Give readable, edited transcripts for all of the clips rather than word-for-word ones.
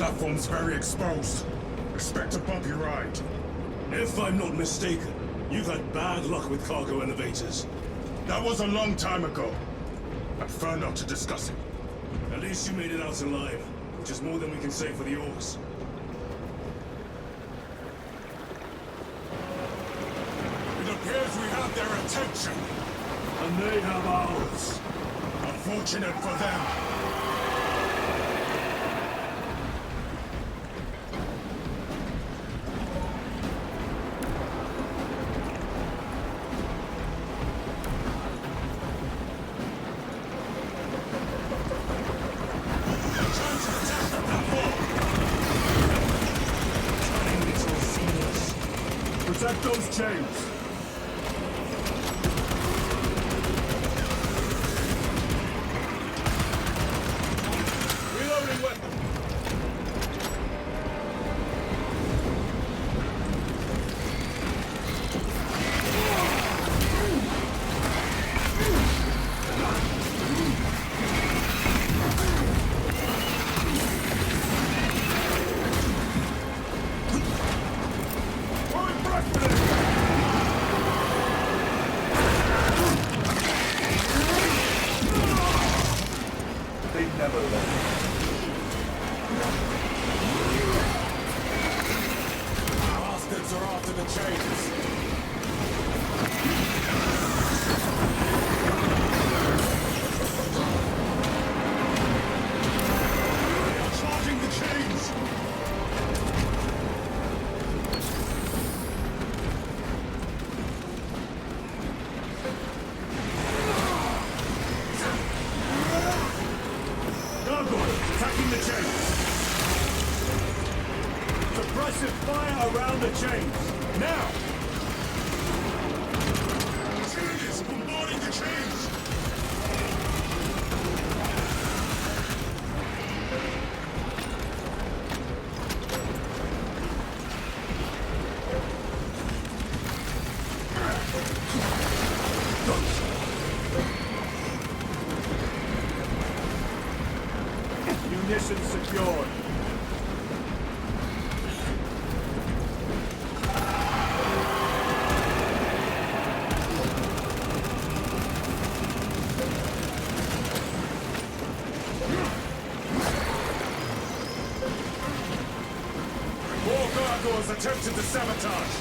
platform's very exposed. Expect a bumpy ride. If I'm not mistaken, you've had bad luck with cargo elevators. That was a long time ago. I prefer not to discuss it. At least you made it out alive, which is more than we can say for the orcs. It appears we have their attention. And they have ours. Unfortunate for them. Protect those chains! Reloading weapon! Bastards are after the chains. They are charging the chains. Gargoyles attacking the chains! Suppressive fire around the chains! Now! Tiranidos bombarding the chains. Munitions secured. More gargoyles attempted to sabotage.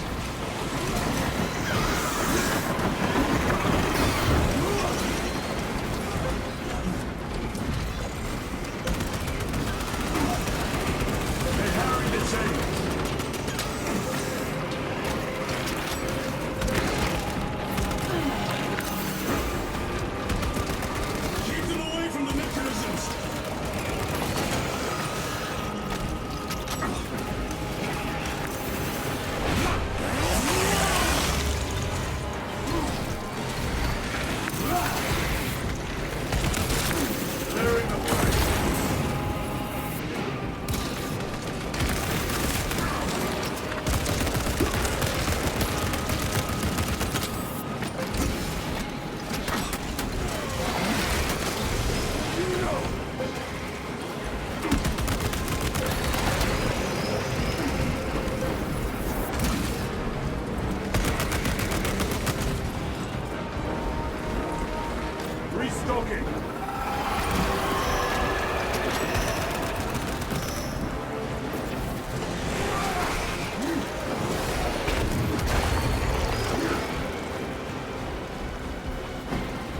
They harry the chains. Keep them away from the mechanisms. Clearing the way. Restocking.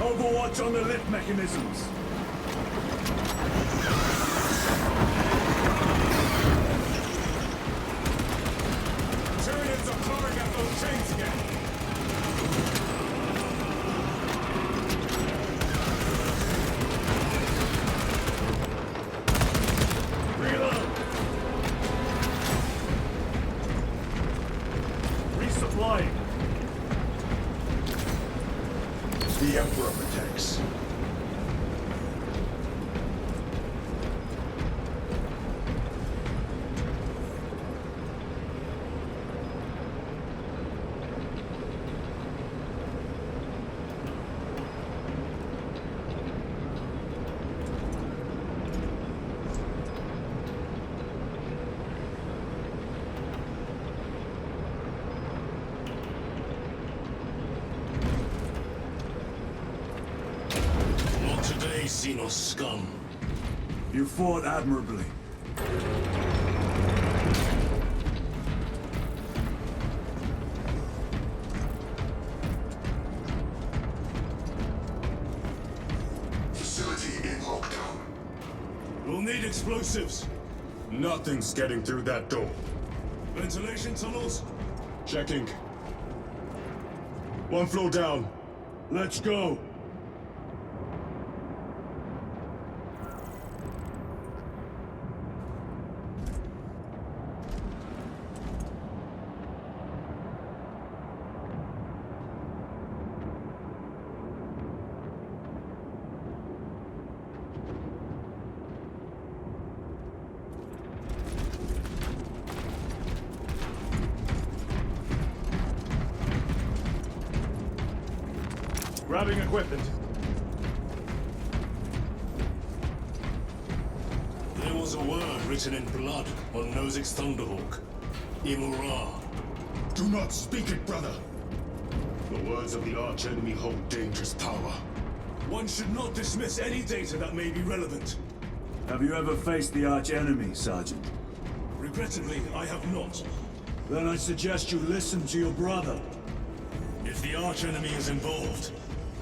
Overwatch on the lift mechanisms. Tiranidos are clawing at those chains again. Reload. Resupplying. The Emperor protects. Not today, Xenos scum. You fought admirably. Facility in lockdown. We'll need explosives. Nothing's getting through that door. Ventilation tunnels? Checking. One floor down. Let's go. Grabbing equipment. There was a word written in blood on Nozick's Thunderhawk. Imurah. Do not speak it, brother. The words of the archenemy hold dangerous power. One should not dismiss any data that may be relevant. Have you ever faced the arch-enemy, Sergeant? Regrettably, I have not. Then I suggest you listen to your brother. If the archenemy is involved,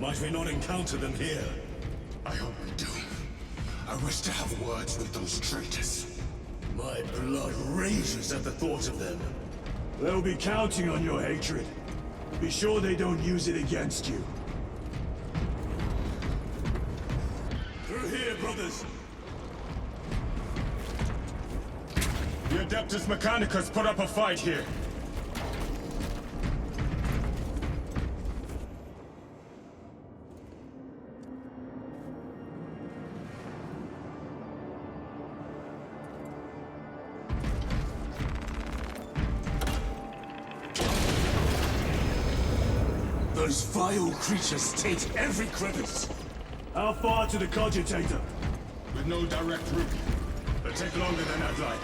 might we not encounter them here? I hope we do. I wish to have words with those traitors. My blood rages at the thought of them. They'll be counting on your hatred. Be sure they don't use it against you. Through here, brothers! The Adeptus Mechanicus put up a fight here. Those vile creatures take every crevice. How far to the cogitator? With no direct route. It'll take longer than I'd like.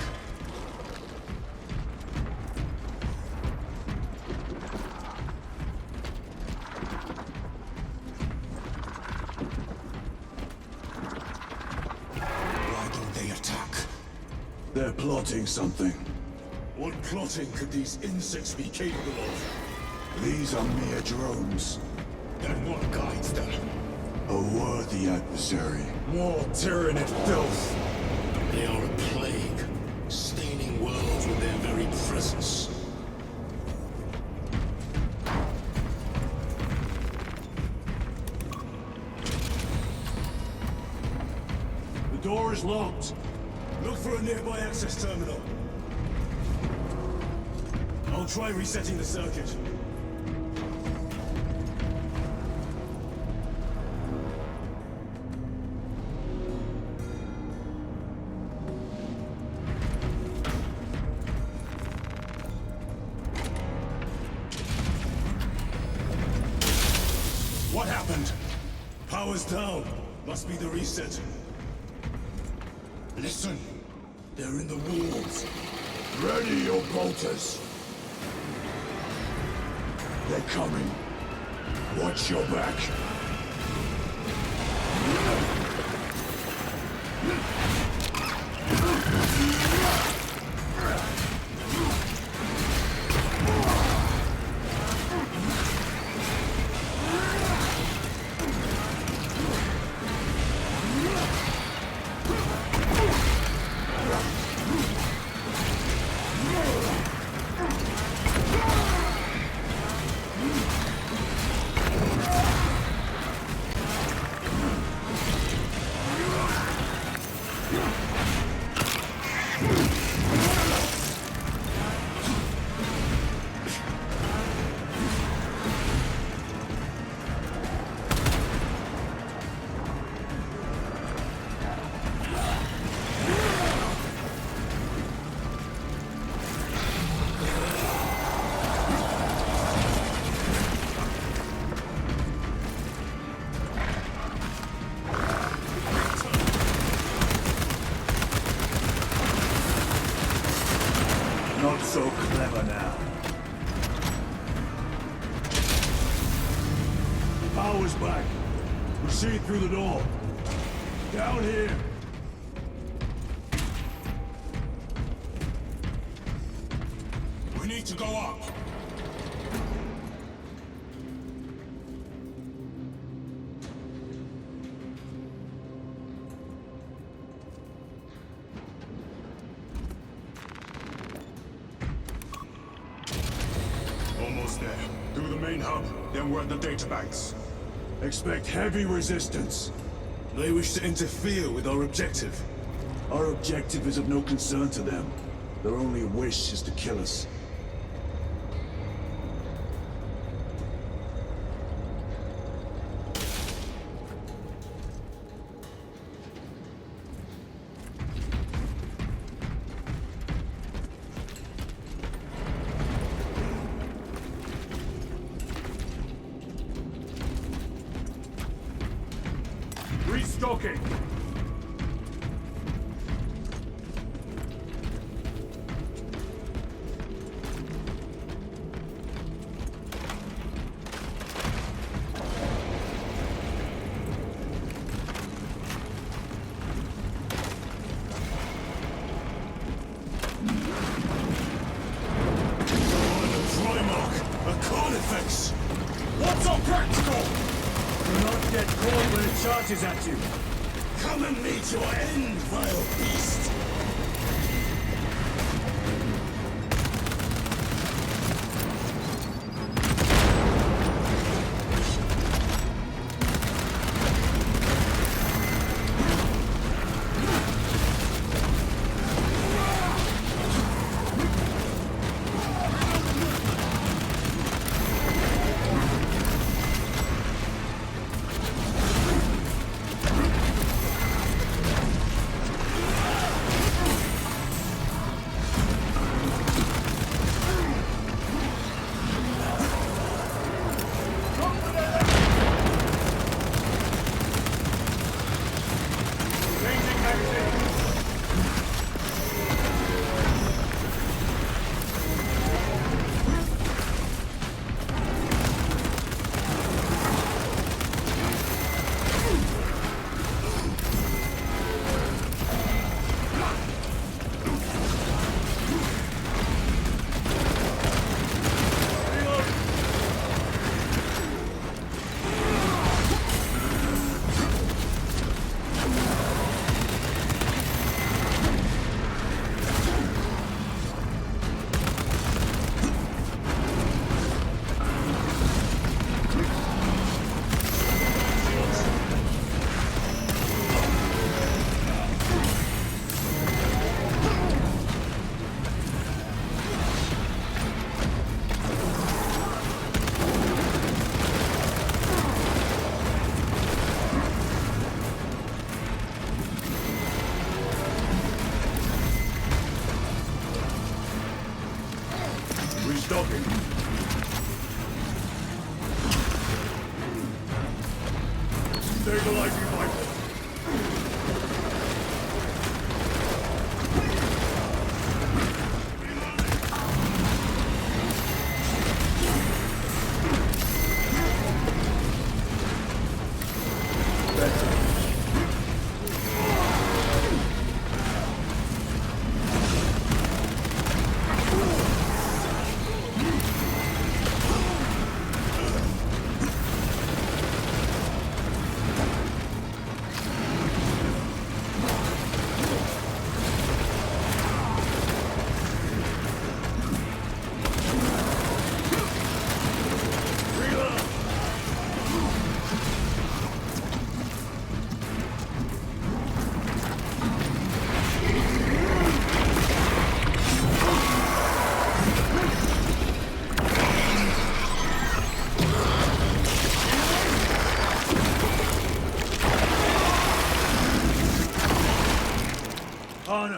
Why don't they attack? They're plotting something. What plotting could these insects be capable of? These are mere drones. Then what guides them? A worthy adversary. More tyrannid filth! They are a plague, staining worlds with their very presence. The door is locked. Look for a nearby access terminal. I'll try resetting the circuit. What happened? Power's down. Must be the reset. Listen. They're in the walls. Ready your bolters. They're coming. Watch your back. Not so clever now. Power's back. Proceed through the door. Down here. We need to go up. Almost there. Through the main hub, then we're at the databanks. Expect heavy resistance. They wish to interfere with our objective. Our objective is of no concern to them. Their only wish is to kill us. Restocking! What's so practical? Do not get caught when it charges at you. Come and meet your end, vile beast! Restocking. Stabilizing rifle.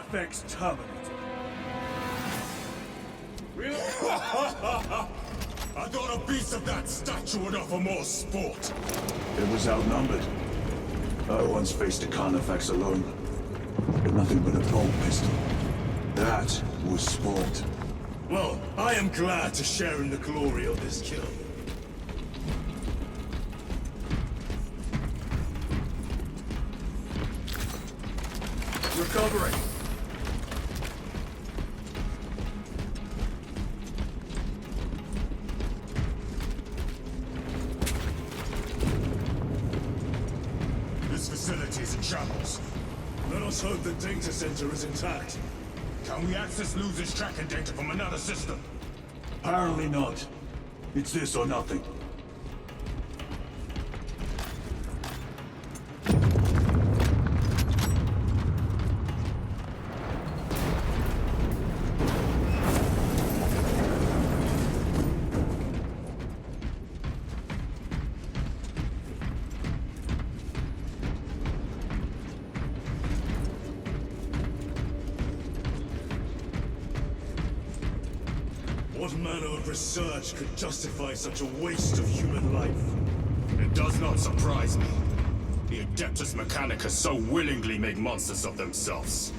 Effects terminated. I thought a beast of that stature would offer more sport. It was outnumbered. I once faced a Carnifex alone, with nothing but a bolt pistol. That was sport. Well, I am glad to share in the glory of this kill. Recovering. This facility is in shambles. Let us hope the data center is intact. Can we access losers tracking data from another system? Apparently not. It's this or nothing. What manner of research could justify such a waste of human life? It does not surprise me. The Adeptus Mechanicus so willingly make monsters of themselves.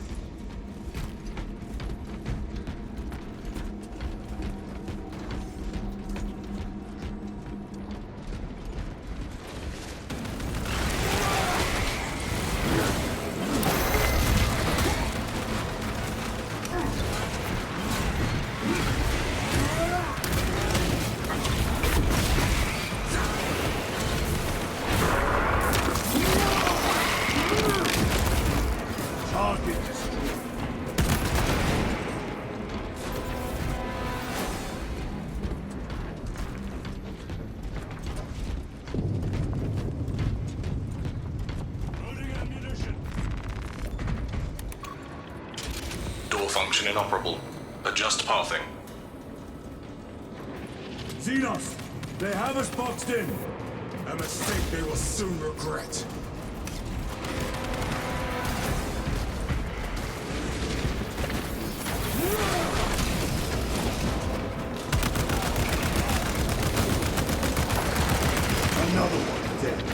Function inoperable. Adjust pathing. Xenos! They have us boxed in! A mistake they will soon regret. Another one dead.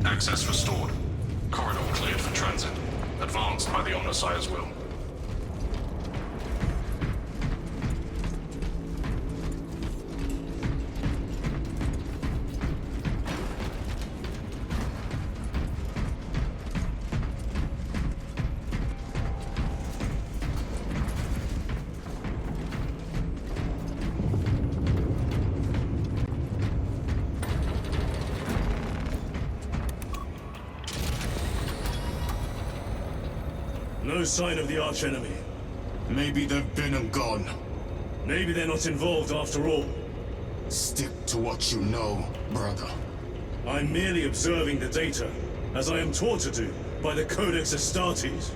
Access restored. Corridor cleared for transit. Advanced by the Omnissiah's will. No sign of the archenemy. Maybe they've been and gone. Maybe they're not involved after all. Stick to what you know, brother. I'm merely observing the data, as I am taught to do by the Codex Astartes.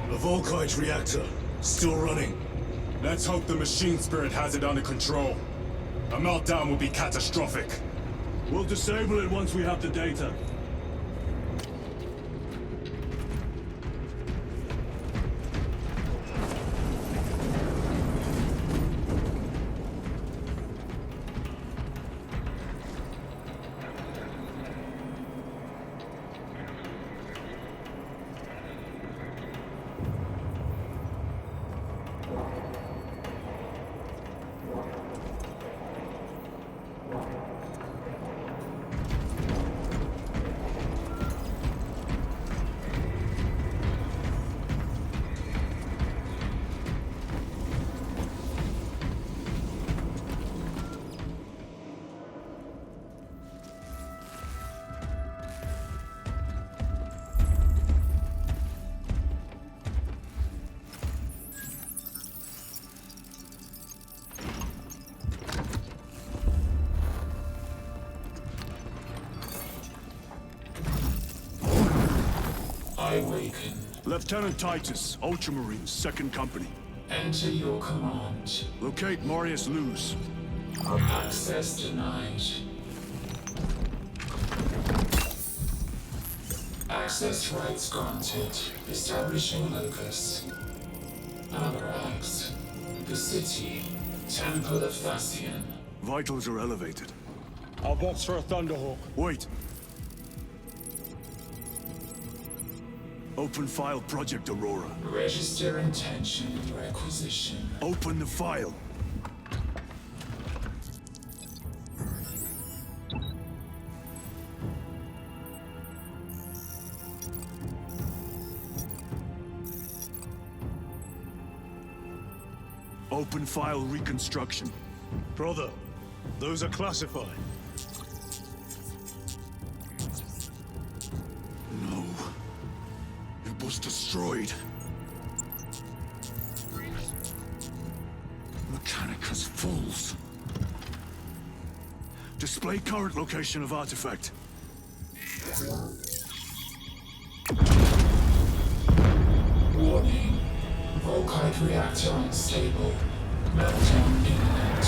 The Volkite reactor, still running. Let's hope the machine spirit has it under control. A meltdown will be catastrophic. We'll disable it once we have the data. Awaken. Lieutenant Titus, Ultramarines, 2nd Company. Enter your command. Locate Marius Luz. Access denied. Access rights granted. Establishing locus. Avarax. The city. Temple of Thasian. Vitals are elevated. I'll box for a Thunderhawk. Wait. Open file Project Aurora. Register intention and requisition. Open the file. Open file reconstruction. Brother, those are classified. No. It was destroyed. Mechanicus fools. Display current location of artifact. Warning. Volkite reactor unstable. Meltdown imminent.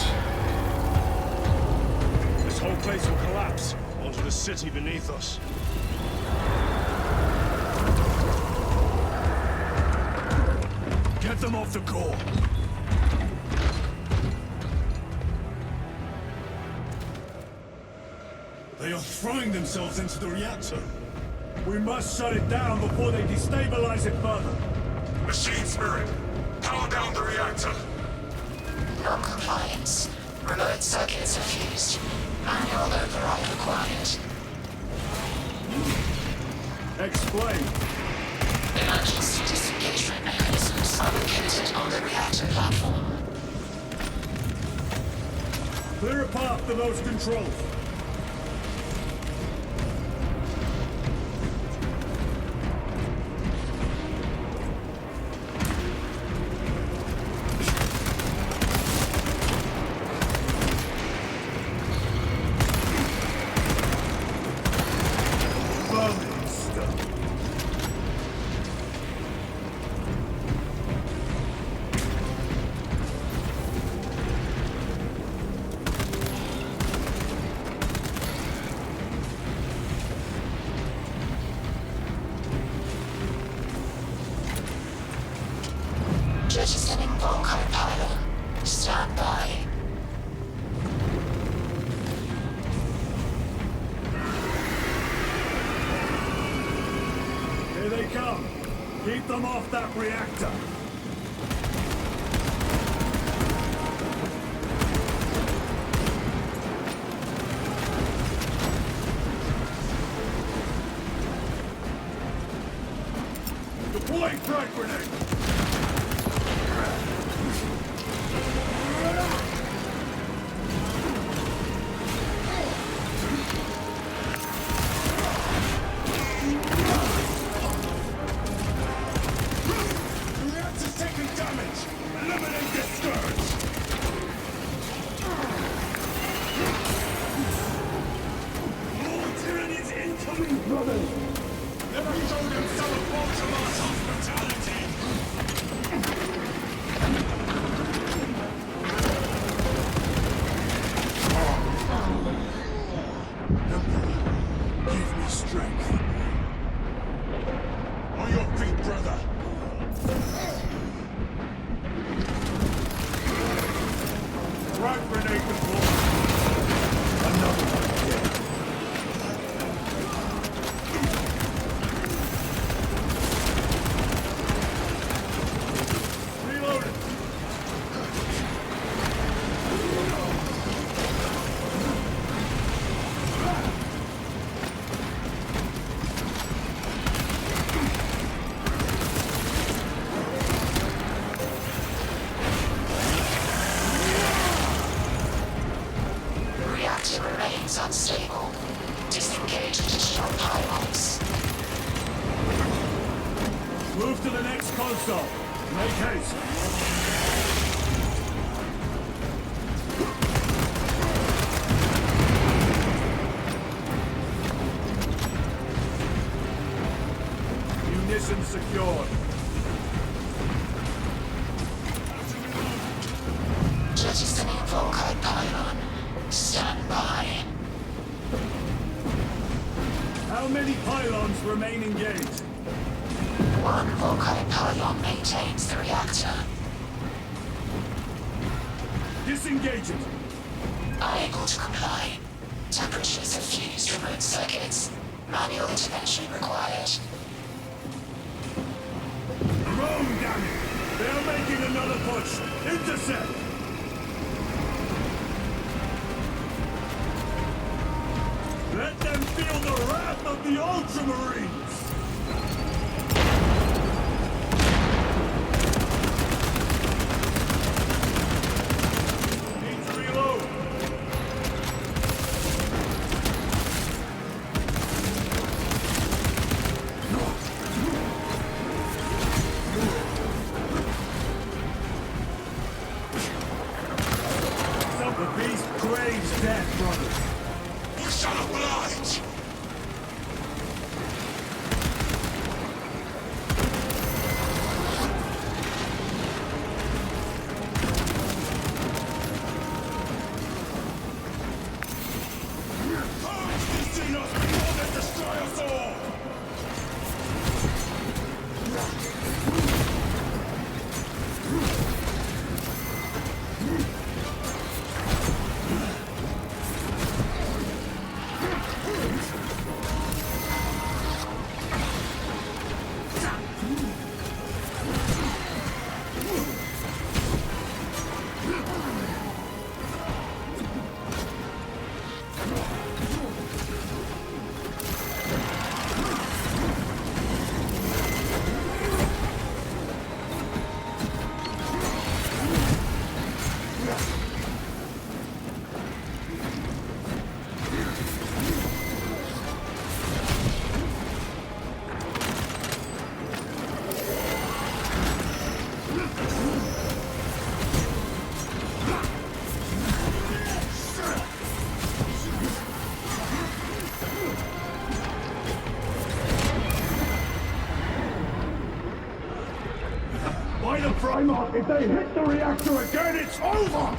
This whole place will collapse onto the city beneath us. Get them off the core. They are throwing themselves into the reactor. We must shut it down before they destabilize it further. Machine Spirit, power down the reactor. Non-compliance. Remote circuits are fused. Manual override required. Explain. Emergency disengagement mechanisms are located on the reactor platform. Clear a path to those controls. Jettisoning Volkite pylon. Stand by. Here they come. Keep them off that reactor. Deploy frag grenade. Reactor's taking damage! Eliminate this scourge! More Tiranids incoming, brothers! Never showed himself a false hospitality! Give me strength. On your feet, brother! Frag grenade deployed. Another one dead. Reloaded. Reactor remains unstable. Disengage additional pylons. Move to the next console. Make haste. Munition secured. Jettisoning Volkite pylon. Stand by. How many pylons remain engaged? One volcanic pylon maintains the reactor. Disengage it. Unable to comply. Temperatures have fused remote circuits. Manual intervention required. Rome, damn it! They're making another push! Intercept! Let them feel the wrath of the Ultramarines! Need to reload! The beast craves death, brothers! You shall oblige! Purge these Xenos before they destroy us all! By the Primarch, if they hit the reactor again, it's over!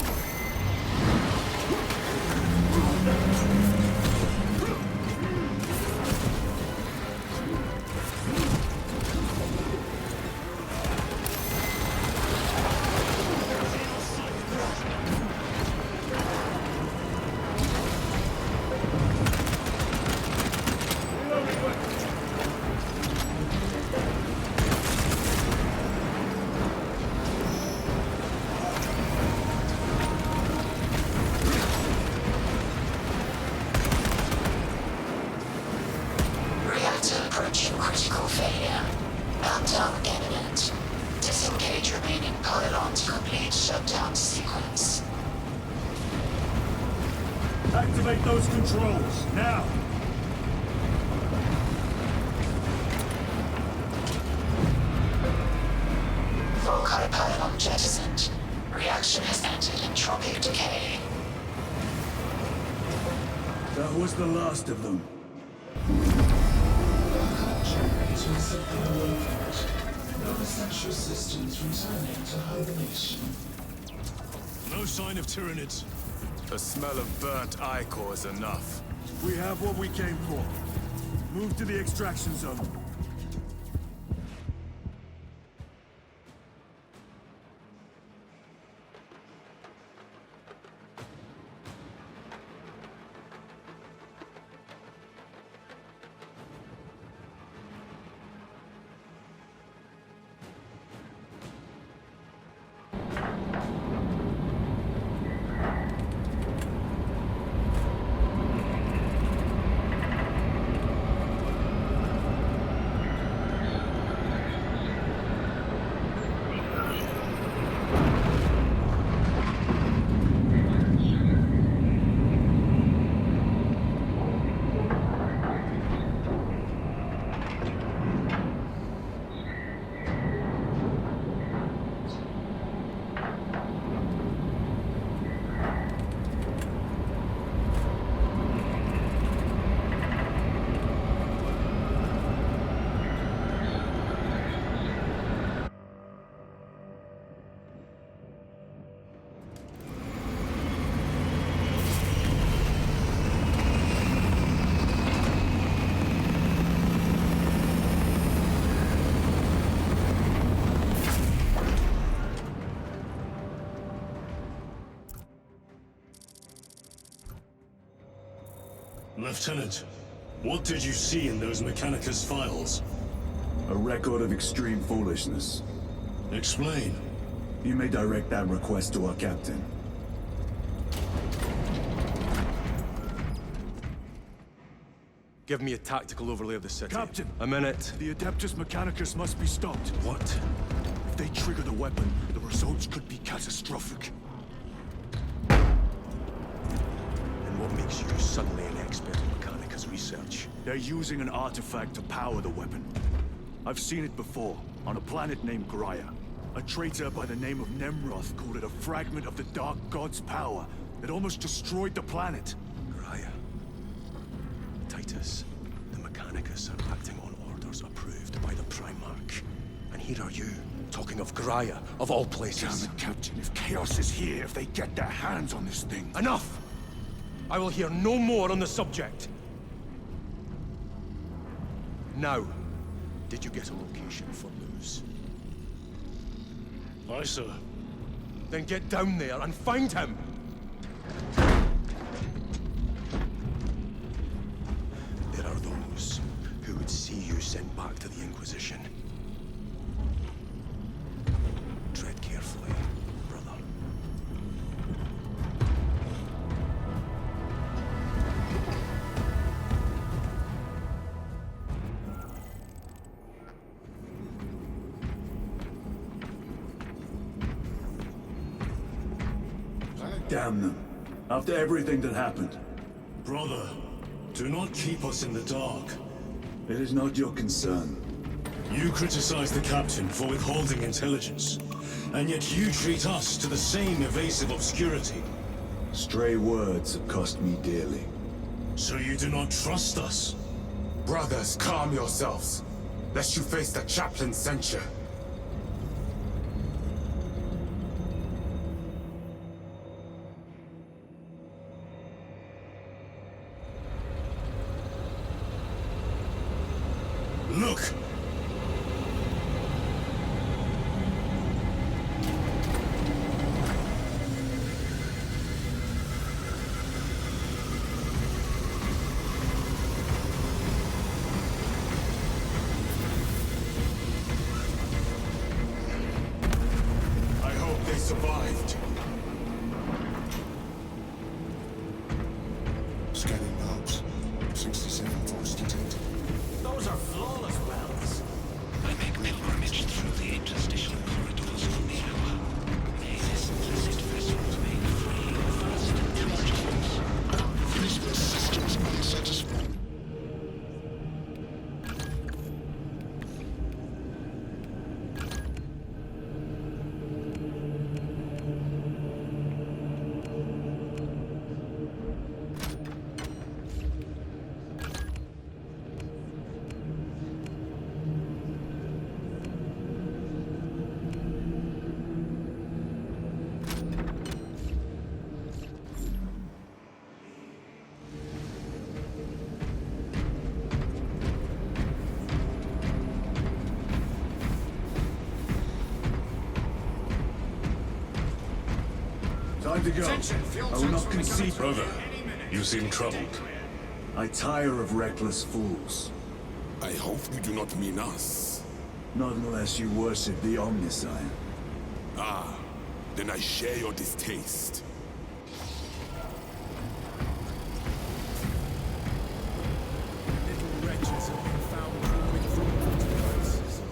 Reactor approaching critical failure. Meltdown imminent. Disengage remaining pylon to complete shutdown sequence. Activate those controls, now! Volcanic pylon jettisoned. Reaction has entered entropic decay. That was the last of them. Generators have been awakened. No essential systems returning to hibernation. No sign of Tiranids. The smell of burnt ichor is enough. We have what we came for. Move to the extraction zone. Lieutenant, what did you see in those Mechanicus files? A record of extreme foolishness. Explain. You may direct that request to our captain. Give me a tactical overlay of the city. Captain! A minute. The Adeptus Mechanicus must be stopped. What? If they trigger the weapon, the results could be catastrophic. And what makes you suddenly an expert in Mechanicus research? They're using an artifact to power the weapon. I've seen it before, on a planet named Graia. A traitor by the name of Nemroth called it a fragment of the Dark God's power that almost destroyed the planet. Graia. Titus, the Mechanicus are acting on orders approved by the Primarch. And here are you, talking of Graia, of all places. Damn it, Captain. If Chaos is here, if they get their hands on this thing... Enough! I will hear no more on the subject. Now, did you get a location for Luz? Aye, sir. Then get down there and find him! There are those who would see you sent back to the Inquisition. Tread carefully, brother. Damn them. After everything that happened. Brother, do not keep us in the dark. It is not your concern. You criticize the captain for withholding intelligence, and yet you treat us to the same evasive obscurity. Stray words have cost me dearly. So you do not trust us? Brothers, calm yourselves, lest you face the chaplain's censure. Look! I hope they survived. Scanning maps. 67 force detected. Those are flawless wells. I make pilgrimage through the interstitial corridors of Imurah. May this blessed vessel make free the first intelligence. Elizabeth's systems unsatisfied. Time to go. I will not concede. Brother, you seem troubled. I tire of reckless fools. I hope you do not mean us. Not unless you worship the Omniscient. Ah, then I share your distaste. Little wretches have been found crawling through multiverses.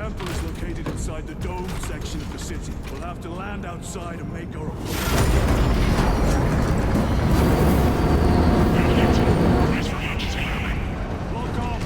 temple is located inside the dome section of the city. We'll have to land outside and make our Lock off!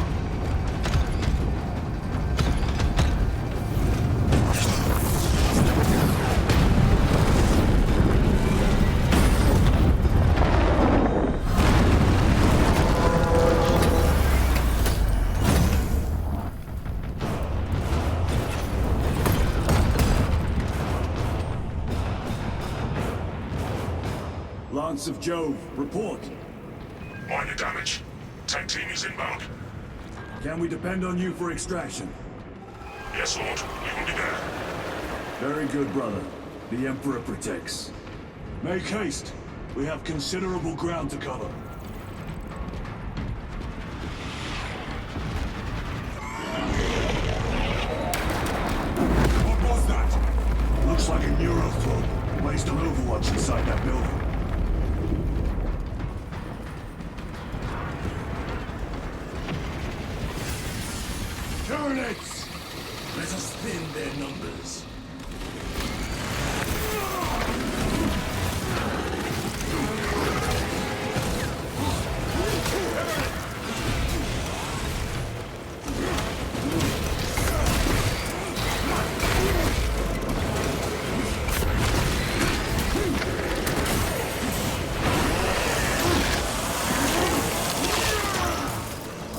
Lance of Jove, report. Minor damage. Tech team is inbound. Can we depend on you for extraction? Yes, Lord. We will be there. Very good, brother. The Emperor protects. Make haste. We have considerable ground to cover. What was that? Looks like a neurothrope. Placed on overwatch inside that building. Turrets! Let us thin their numbers.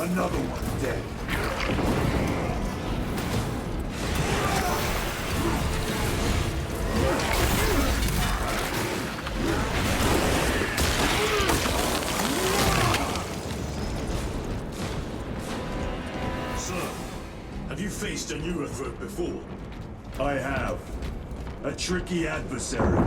Another one dead. Have you faced a neurothrope before? I have. A tricky adversary.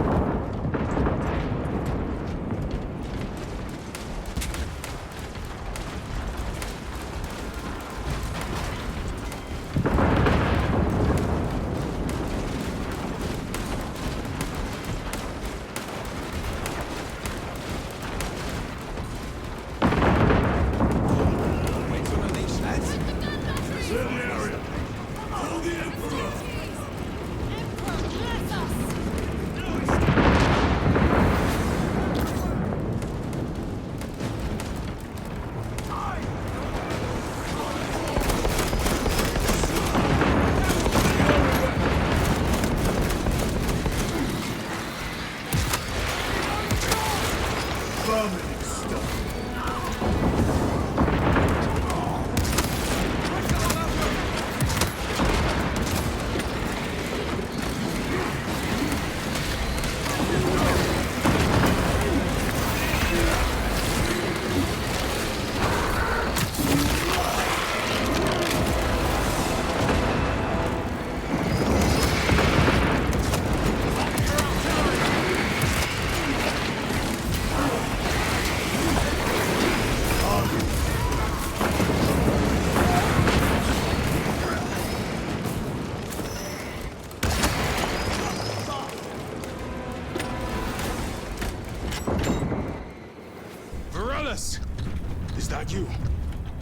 Is that you?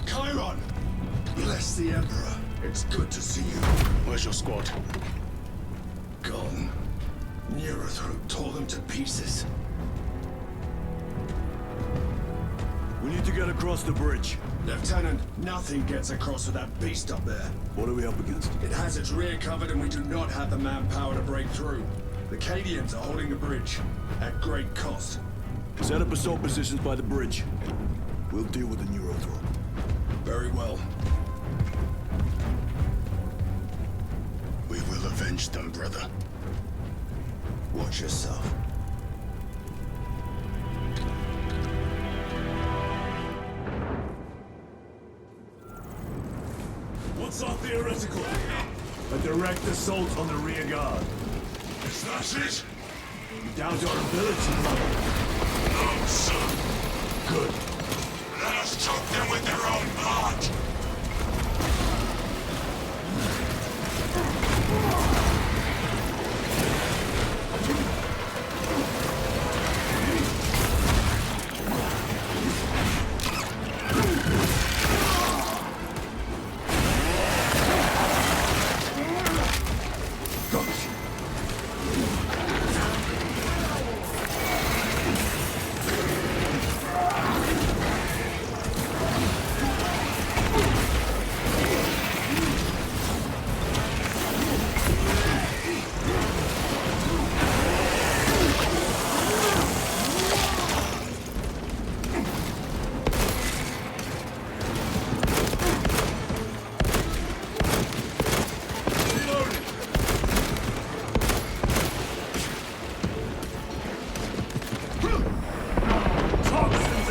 Chiron! Bless the Emperor. It's good to see you. Where's your squad? Gone. Neurothrope tore them to pieces. We need to get across the bridge. Lieutenant, nothing gets across with that beast up there. What are we up against? It has its rear covered and we do not have the manpower to break through. The Cadians are holding the bridge, at great cost. Set up assault positions by the bridge. We'll deal with the neurothrope. Very well. We will avenge them, brother. Watch yourself. What's our theoretical? A direct assault on the rear guard. Is that it? We doubt our ability, brother. No, son. Good. Let us choke them with their own blood!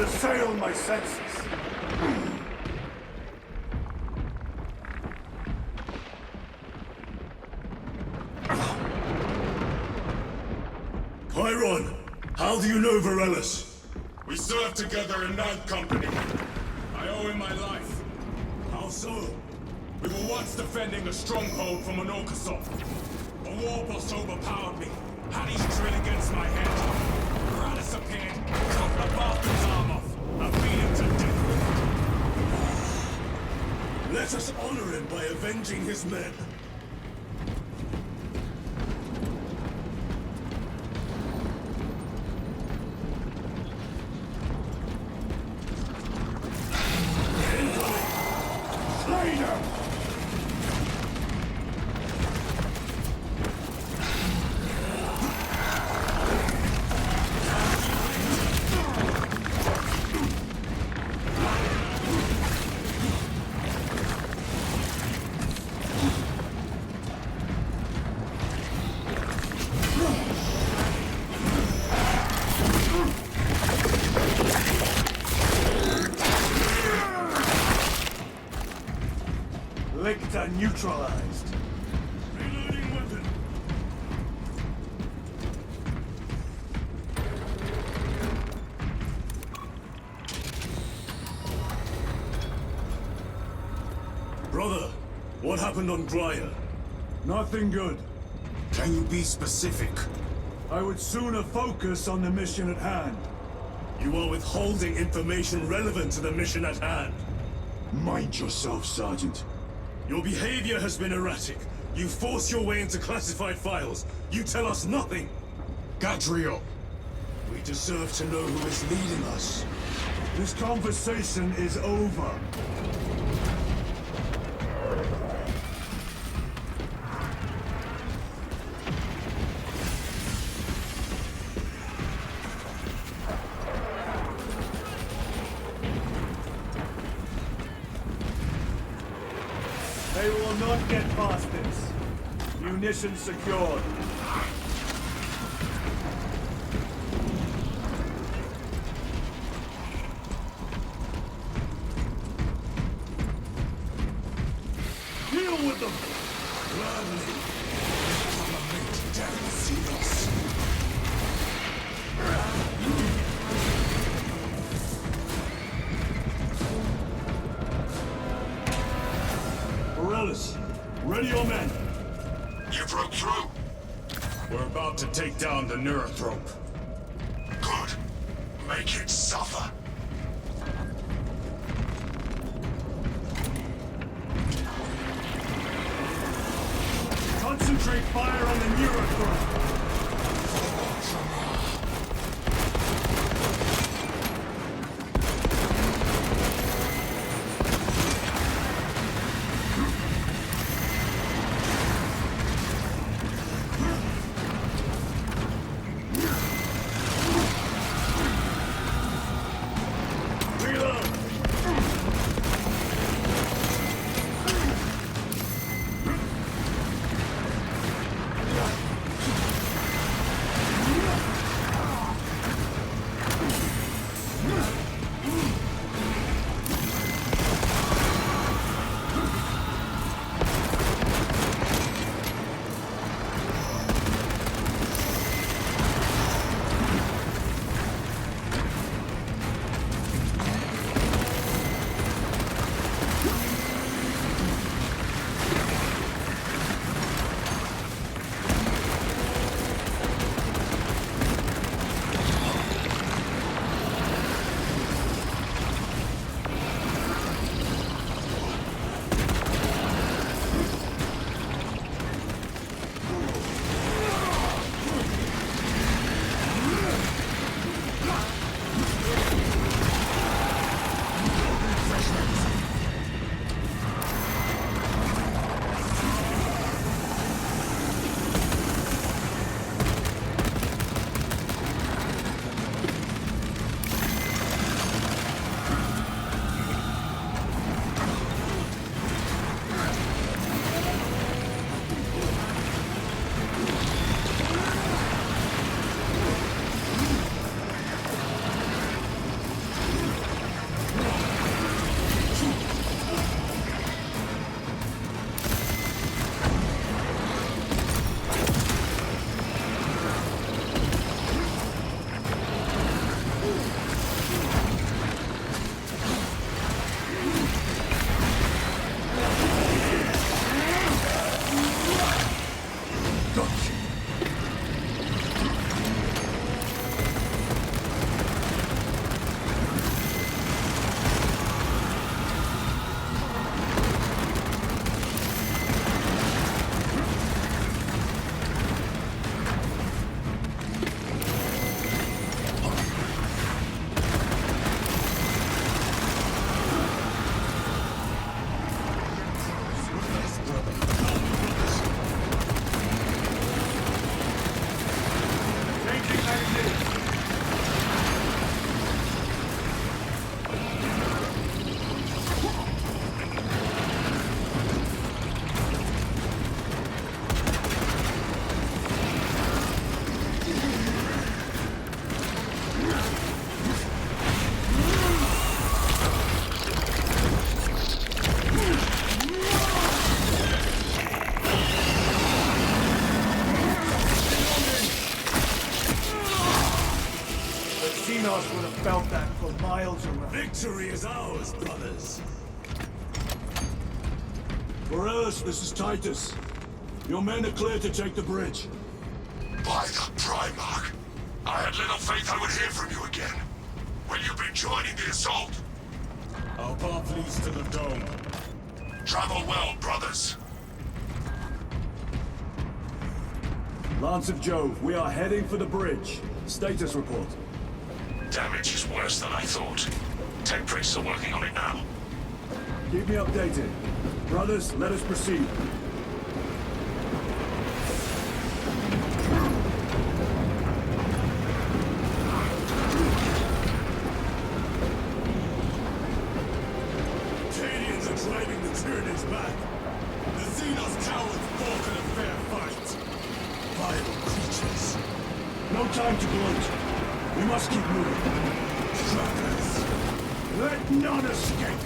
assail my senses. Chiron, how do you know Varelis? We served together in Ninth Company. I owe him my life. How so? We were once defending a stronghold from an Orcasol. A war boss overpowered me, had his drill against my head. Varelis appeared, cut the bastard's arm off, and beat him to death. Let us honor him by avenging his men. Lictor neutralized. Reloading weapon. Brother, what happened on Graya? Nothing good. Can you be specific? I would sooner focus on the mission at hand. You are withholding information relevant to the mission at hand. Mind yourself, Sergeant. Your behavior has been erratic. You force your way into classified files. You tell us nothing. Gadriel. We deserve to know who is leading us. This conversation is over. They will not get past this. Munitions secured. Deal with them! Gladly. Varelis, ready your men. You broke through. We're about to take down the Neurothrope. Good. Make it suffer. Concentrate fire on the Neurothrope. Tiranidos would have felt that for miles around. Victory is ours, brothers. Avarax, this is Titus. Your men are clear to take the bridge. By the Primarch, I had little faith I would hear from you again. Will you be joining the assault? Our path leads to the dome. Travel well, brothers. Lance of Jove, we are heading for the bridge. Status report. Damage is worse than I thought. 10 priests are working on it now. Keep me updated. Brothers, let us proceed. Cadians are driving the Tiranids back. The Xenos cowards fought in a fair fight. Vile creatures. No time to gloat. We must keep moving. Trappers. Let none escape.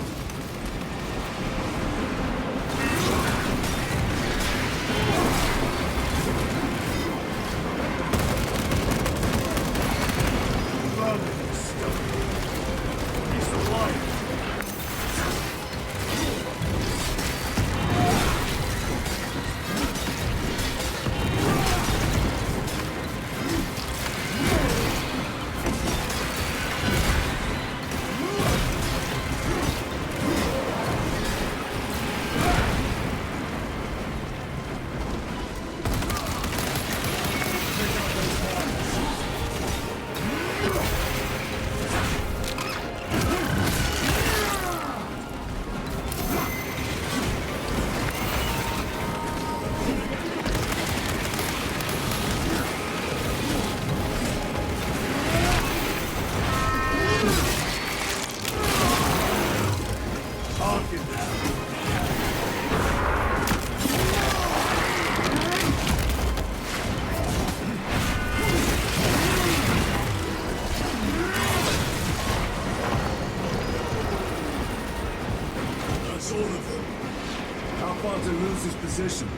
Position,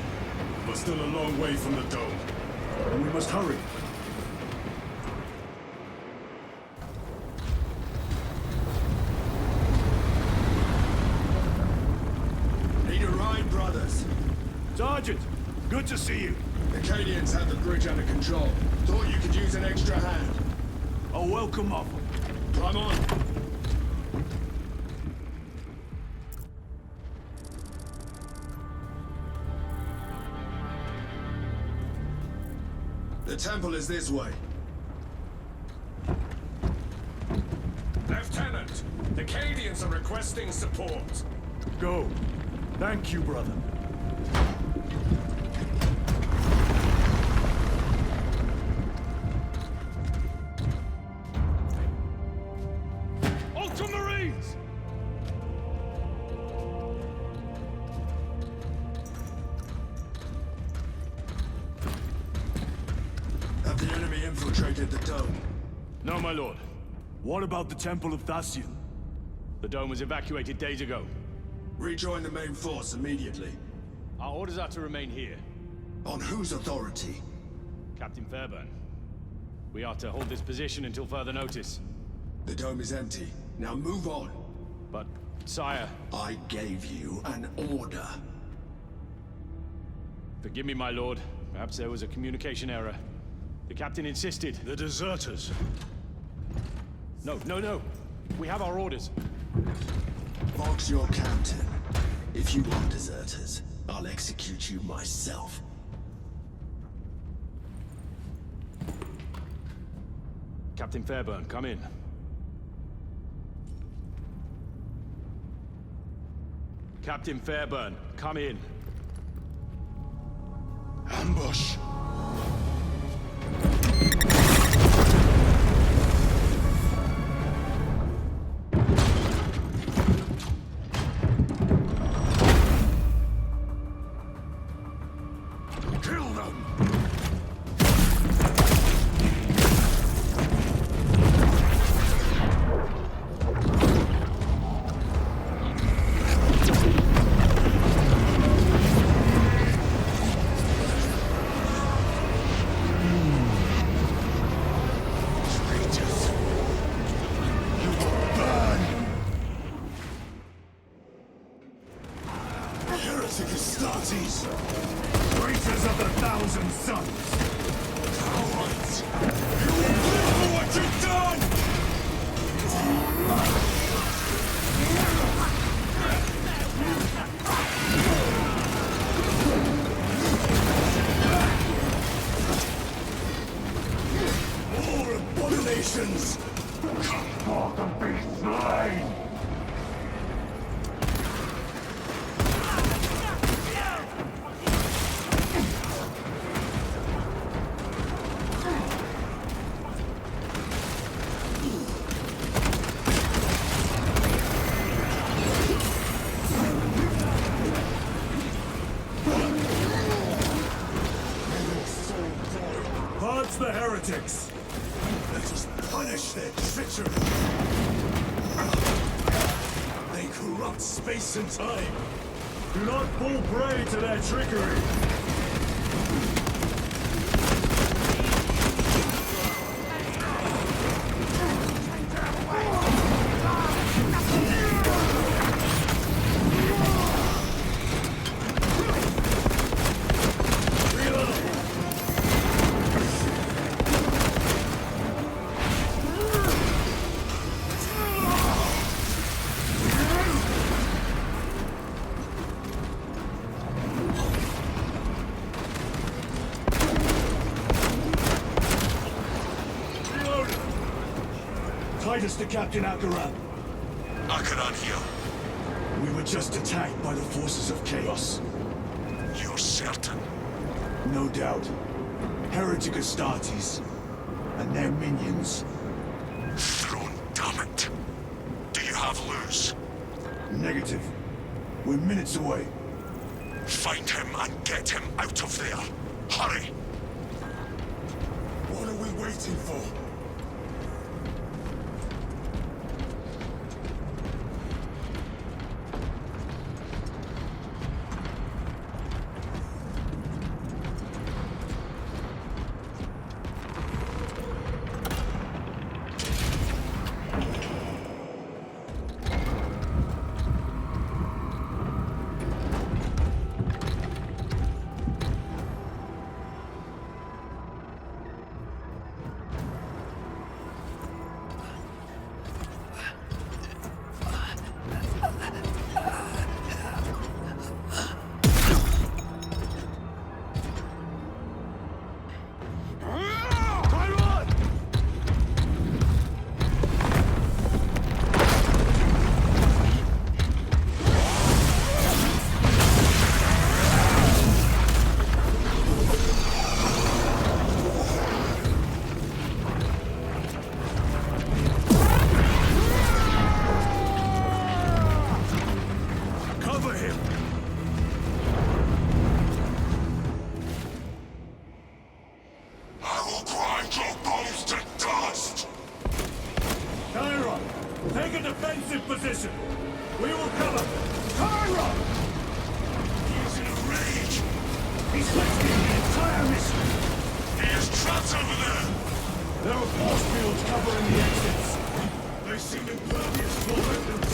But still a long way from the dome. and we must hurry. Need a ride, brothers? Sergeant, good to see you. The Cadians have the bridge under control. Thought you could use an extra hand. A welcome offer. Come on. The temple is this way. Lieutenant, the Cadians are requesting support. Go. Thank you, brother. Ultramarines! Have the enemy infiltrated the dome? No, my lord. What about the Temple of Thasian? The dome was evacuated days ago. Rejoin the main force immediately. Our orders are to remain here. On whose authority? Captain Fairburn. We are to hold this position until further notice. The dome is empty. Now move on. But, sire... I gave you an order. Forgive me, my lord. Perhaps there was a communication error. The captain insisted. The deserters. No. We have our orders. Fox your captain. If you are deserters, I'll execute you myself. Captain Fairburn, come in. Captain Fairburn, come in. Ambush. Kill them! actions! Come forth and be slain! Purge the heretics! Let us punish their treachery! They corrupt space and time! Do not fall prey to their trickery! Titus to Captain Akaran. Akaran here. We were just attacked by the forces of chaos. You're certain? No doubt. Heretic Astartes. And their minions. Throne, damn it. Do you have Luz? Negative. We're minutes away. Find him and get him out of there. Hurry! What are we waiting for? Take a defensive position. We will cover. Tyra! He is in a rage. He's wasting the entire mission. He has traps over there. There are force fields covering the exits. They seem impervious to all evidence.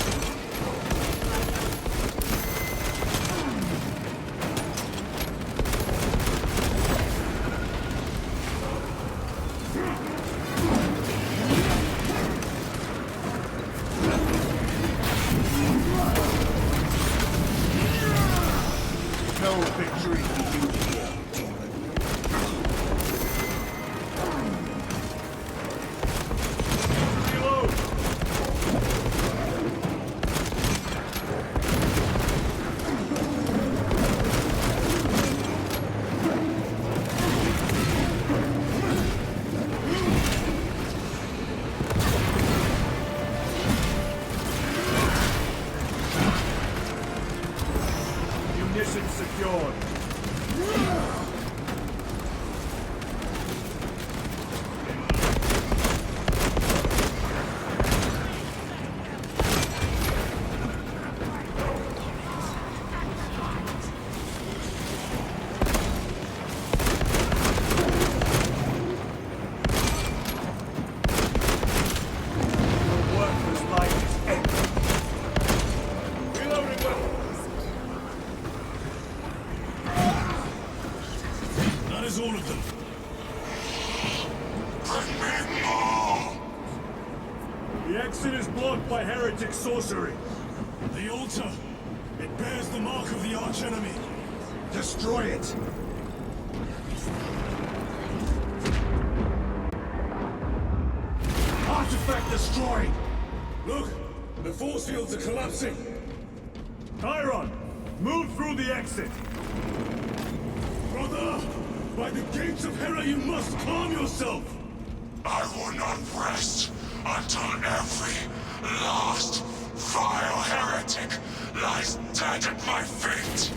No victory for you here. Reload! Munitions secured. Your worthless life is ended. Reloading weapons. That is all of them. Bring me more. The exit is blocked by heretic sorcery. The altar. It bears the mark of the archenemy. Destroy it. artifact destroyed! Look! The force fields are collapsing! Chiron! Move through the exit! Brother! By the gates of Hera, you must calm yourself! I will not rest until every last vile heretic lies dead at my feet!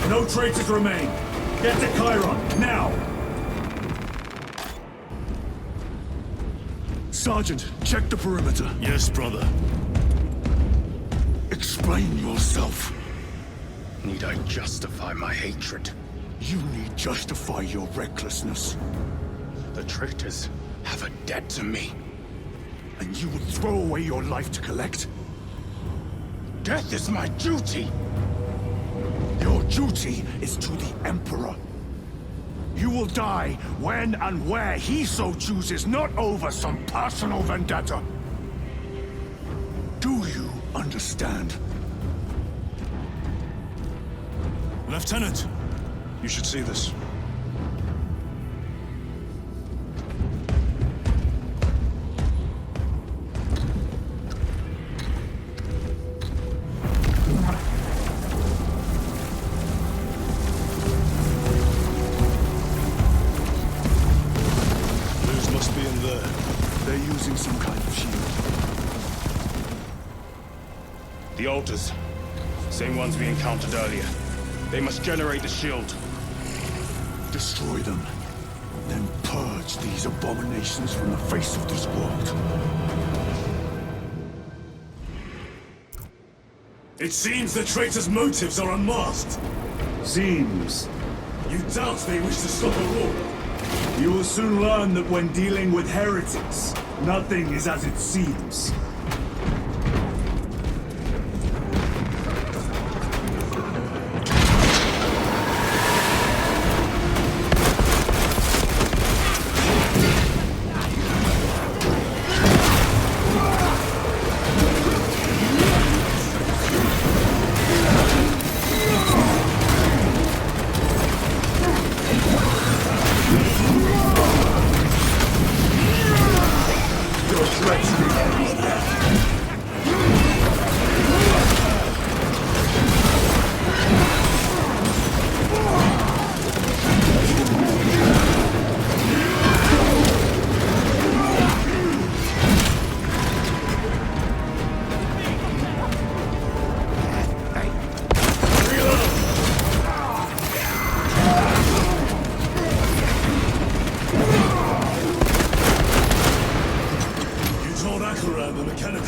No traitors remain. Get to Chiron, now! Sergeant, check the perimeter. Yes, brother. Explain yourself. Need I justify my hatred? You need justify your recklessness. The traitors have a debt to me. And you would throw away your life to collect? Death is my duty! Your duty is to the Emperor. You will die when and where he so chooses, not over some personal vendetta. Do you understand? Lieutenant! You should see this. The altars. Same ones we encountered earlier. They must generate the shield. Destroy them. Then purge these abominations from the face of this world. It seems the traitors' motives are unmasked. Seems. You doubt they wish to stop a war? You will soon learn that when dealing with heretics, nothing is as it seems.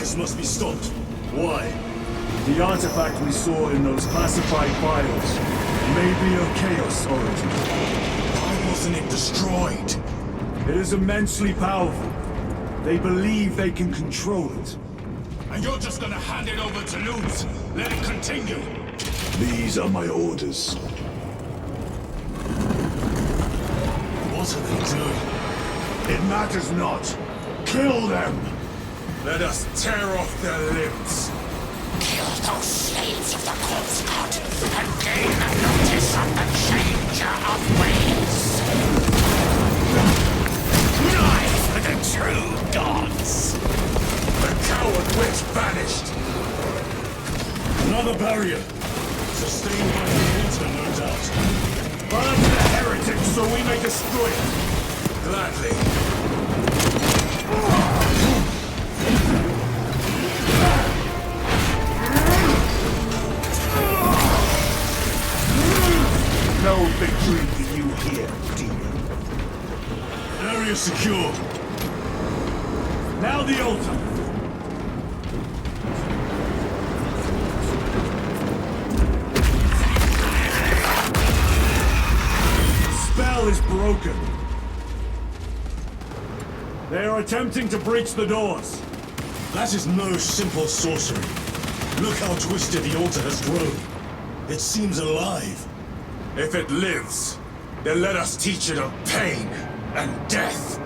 This must be stopped. Why? The artifact we saw in those classified files may be of Chaos origin. Why wasn't it destroyed? It is immensely powerful. They believe they can control it. And you're just gonna hand it over to Lutz? Let it continue? These are my orders. What are they doing? It matters not. Kill them! Let us tear off their limbs. Kill those slaves of the corpse god and gain a notice of the changer of ways. Knife for the true gods. The coward witch vanished. Another barrier. Sustained by the water, no doubt. Burn the heretic so we may destroy it. Gladly. No victory for you here, demon. Area secure. Now the altar! Spell is broken. They are attempting to breach the doors. That is no simple sorcery. Look how twisted the altar has grown. It seems alive. If it lives, then let us teach it of pain and death.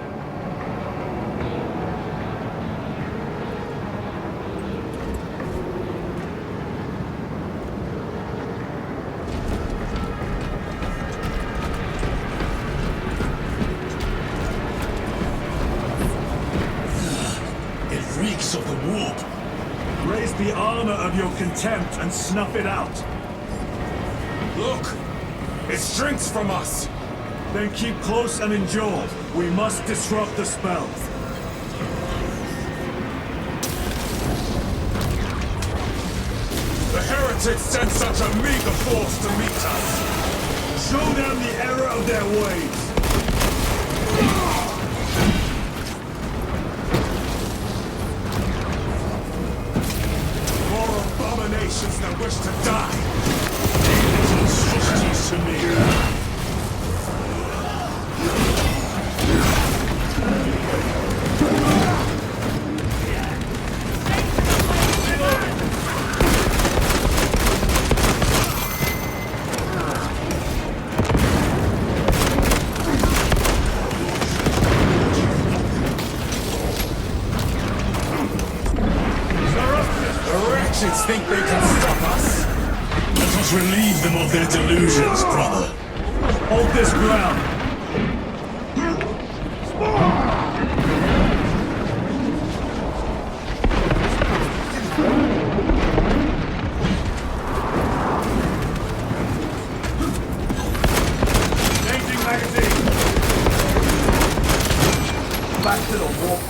It reeks of the warp. Raise the armor of your contempt and snuff it out. Look! It shrinks from us! Then keep close and endure. We must disrupt the spell. The heretics sent such a meager force to meet us! Show them the error of their ways! More abominations that wish to die! Monstrosities to me. Think they can stop us? Let us relieve them of their delusions, brother. Hold this ground! Changing magazine! Back to the warp.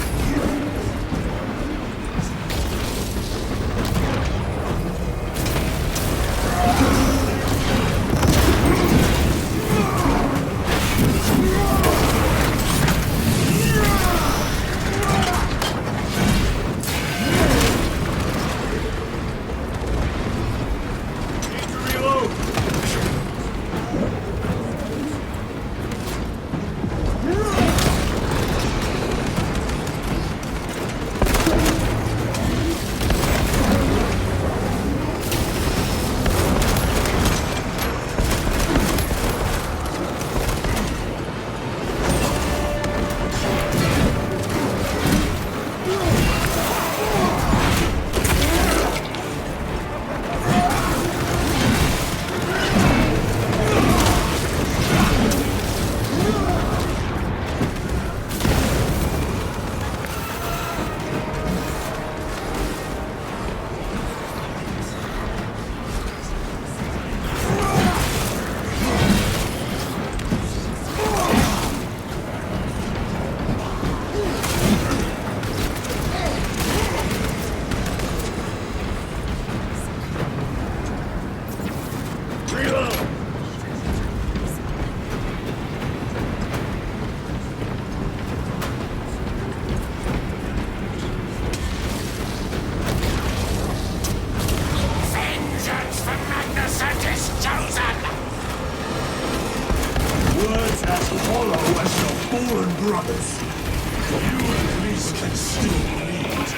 still bleed.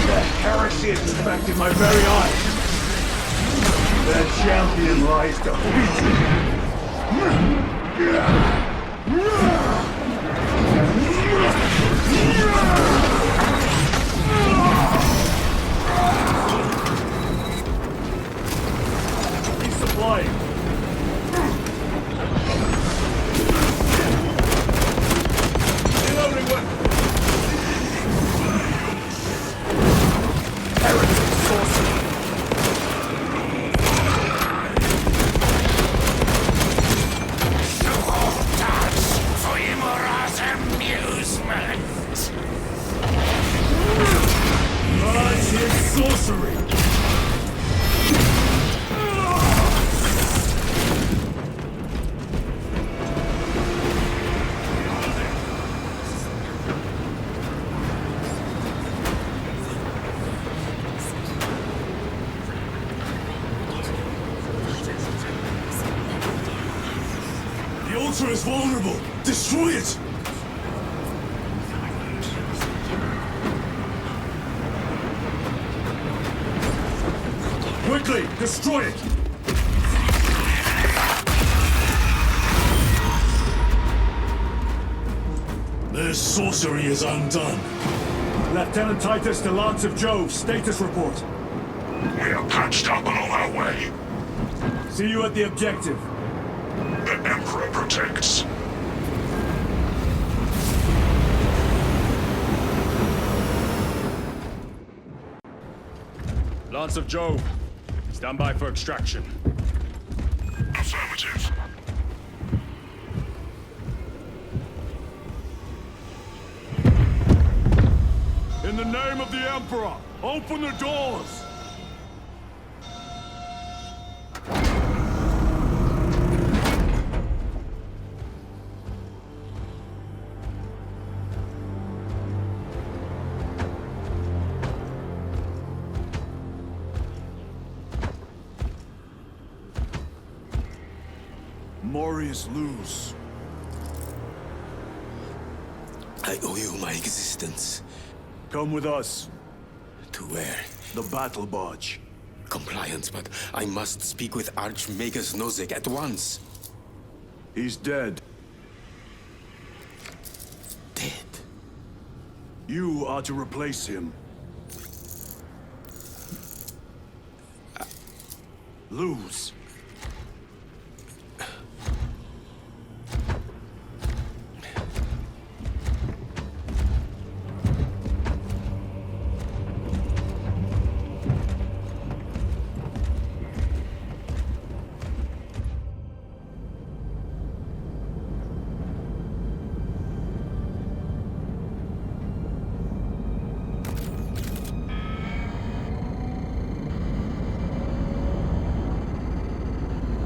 The heresy is infected my very eyes. The champion lies defeated. Resupplying. Reloading weapon. Heretic sorcery. You all dance for Imurah's amusement. Rise his sorcery. The altar is vulnerable. Destroy it! Quickly, destroy it! Their sorcery is undone. Lieutenant Titus to Lance of Jove, status report. We are patched up and on our way. See you at the objective. The Emperor protects. Lance of Jove, stand by for extraction. Affirmative. In the name of the Emperor, open the doors! Morius lose. I owe you my existence. Come with us. To where? The battle barge. Compliance, but I must speak with Archmagus Nozick at once. He's dead. Dead? You are to replace him. Lose.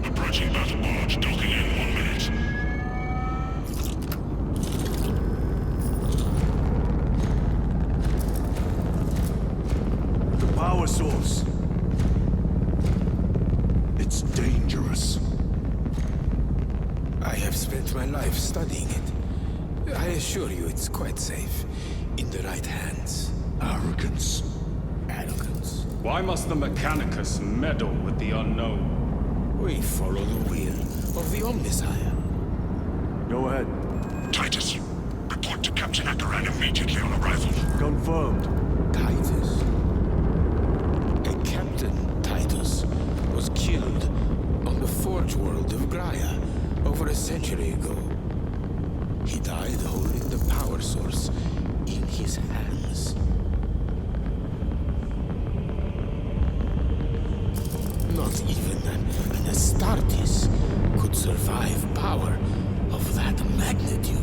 Approaching battle barge, docking in 1 minute. The power source. It's dangerous. I have spent my life studying it. I assure you it's quite safe. In the right hands. Arrogance. Arrogance. Why must the Mechanicus meddle with the unknown? We follow the will of the Omnisire. Go ahead. Titus, report to Captain Akaran immediately on arrival. Confirmed. Titus. A Captain Titus was killed on the Forge world of Graia over a century ago. He died holding the power source in his hands. Not even an Astartes could survive power of that magnitude.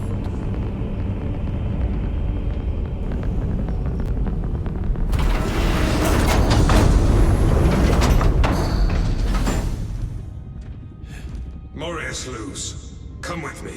Morius lose. Come with me.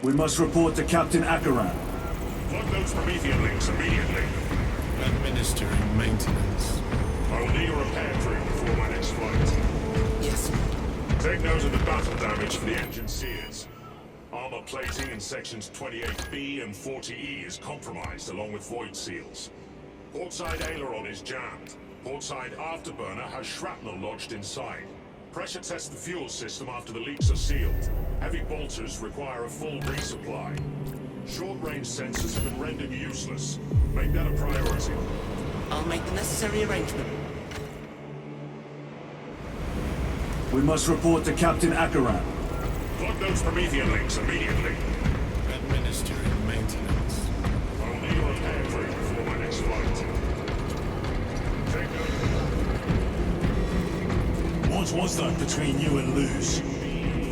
We must report to Captain Akaran. Plug those Promethean links immediately. Administering maintenance. I will need a repair crew before my next flight. Yes. Take note of the battle damage for the engine sears. Armor plating in sections 28B and 40E is compromised along with void seals. Portside aileron is jammed. Portside afterburner has shrapnel lodged inside. Pressure test the fuel system after the leaks are sealed. Heavy bolters require a full resupply. Short-range sensors have been rendered useless. Make that a priority. I'll make the necessary arrangement. We must report to Captain Akaran. Plug those Promethean links immediately. Administering maintenance. I will need a repair crew before my next flight. Take note. What was that between you and Luz?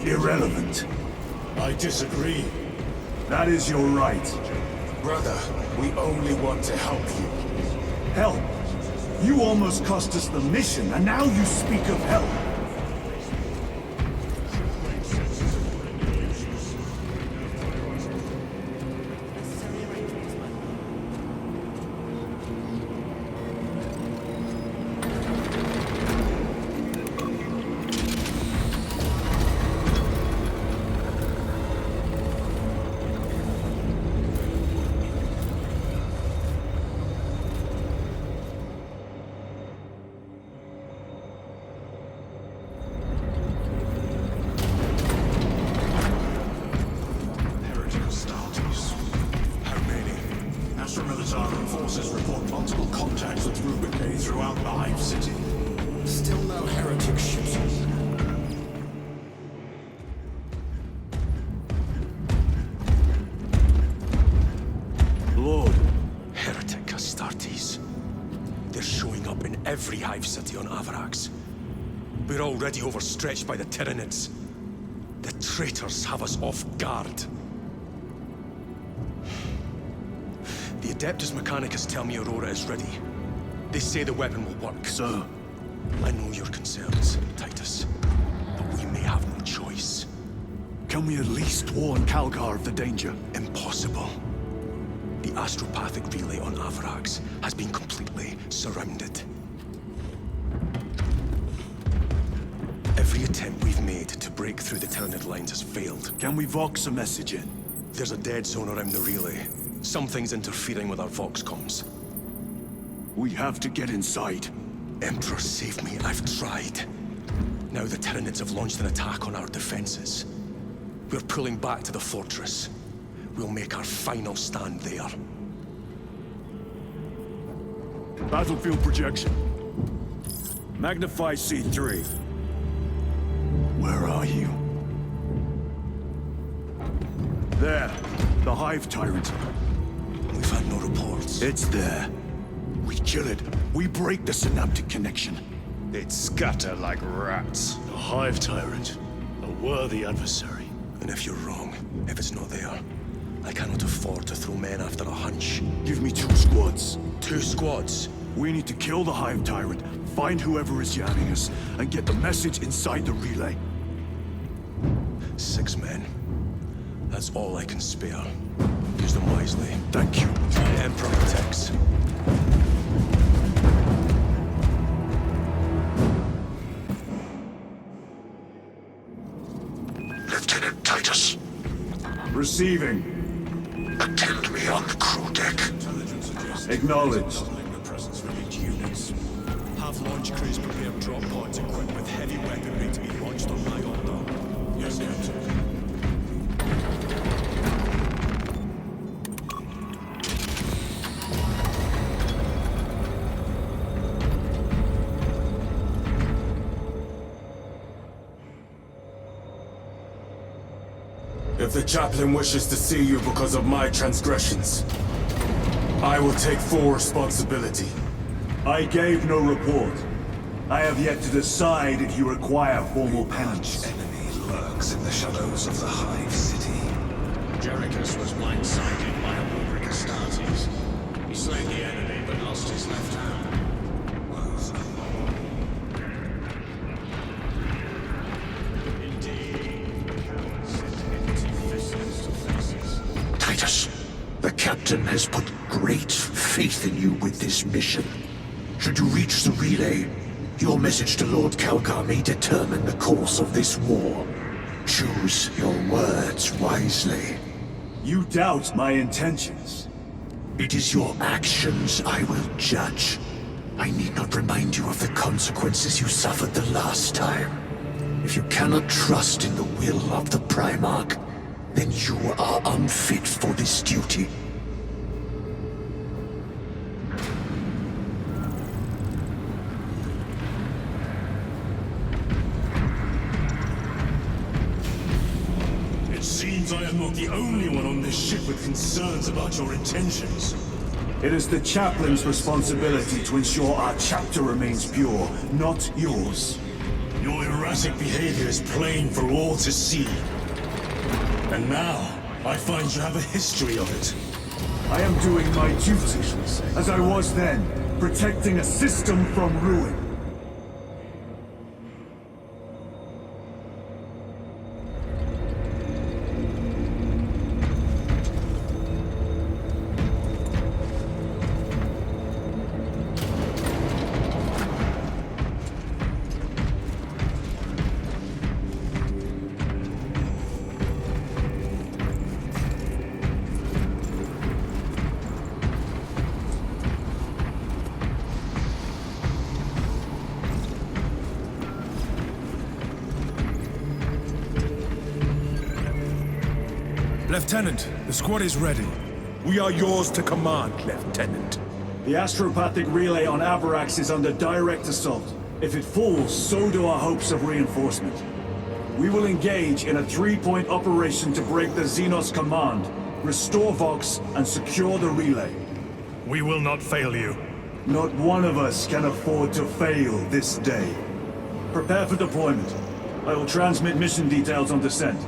Irrelevant. I disagree. That is your right. Brother, we only want to help you. Help! You almost cost us the mission, and now you speak of help! Still no heretic ships. Lord. Heretic Astartes. They're showing up in every hive city on Avarax. We're already overstretched by the Tiranids. The traitors have us off guard. The Adeptus Mechanicus tell me Aurora is ready. They say the weapon will work. Sir. I know your concerns, Titus, but we may have no choice. Can we at least warn Calgar of the danger? Impossible. The astropathic relay on Avarax has been completely surrounded. Every attempt we've made to break through the Tyranid lines has failed. Can we Vox a message in? There's a dead zone around the relay. Something's interfering with our Vox comms. We have to get inside. Emperor, save me. I've tried. Now the Tyranids have launched an attack on our defenses. We're pulling back to the fortress. We'll make our final stand there. Battlefield projection. Magnify C3. Where are you? There. The Hive Tyrant. We've had no reports. It's there. We kill it. We break the synaptic connection. They'd scatter like rats. A Hive Tyrant. A worthy adversary. And if you're wrong, if it's not there, I cannot afford to throw men after a hunch. Give me 2 squads. 2 squads? We need to kill the Hive Tyrant, find whoever is jamming us, and get the message inside the relay. 6 men. That's all I can spare. Use them wisely. Thank you. The Emperor protects. Lieutenant Titus. Receiving. Attend me on the crew deck. Acknowledged. Have launch crews prepare drop pods equipped with heavy weaponry to be launched on my order. Yes, Captain. If the chaplain wishes to see you because of my transgressions, I will take full responsibility. I gave no report. I have yet to decide if you require formal penance. Enemy lurks in the shadows of the Hive City. Jerichus was blindsided by a Avarax Astartes. He slayed the enemy but lost his left hand. Indeed, cowards sent empty fists to face Titus. The captain has put great faith in you with this mission. Should you reach the relay, your message to Lord Calgar may determine the course of this war. Choose your words wisely. You doubt my intentions. It is your actions I will judge. I need not remind you of the consequences you suffered the last time. If you cannot trust in the will of the Primarch, then you are unfit for this duty. It seems I am not the only one on this ship with concerns about your intentions. It is the chaplain's responsibility to ensure our chapter remains pure, not yours. Your erratic behavior is plain for all to see. And now, I find you have a history of it. I am doing my duty, as I was then, protecting a system from ruin. Lieutenant, the squad is ready. We are yours to command, Lieutenant. The astropathic relay on Avarax is under direct assault. If it falls, so do our hopes of reinforcement. We will engage in a three-point operation to break the Xenos command, restore Vox, and secure the relay. We will not fail you. Not one of us can afford to fail this day. Prepare for deployment. I will transmit mission details on descent.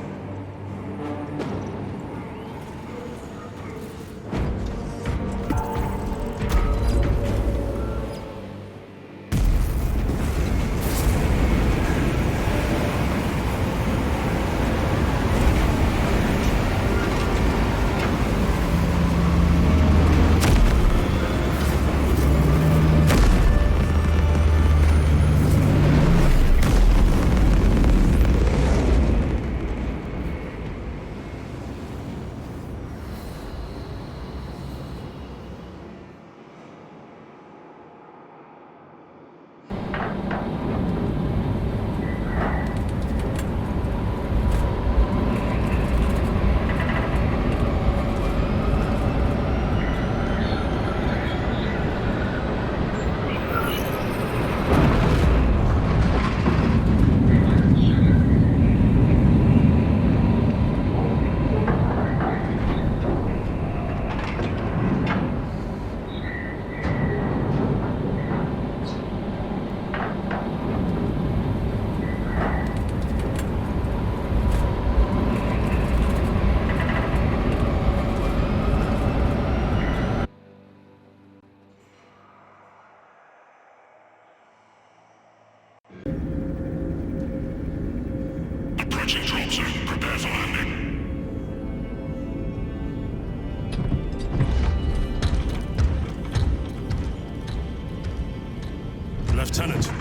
Lieutenant,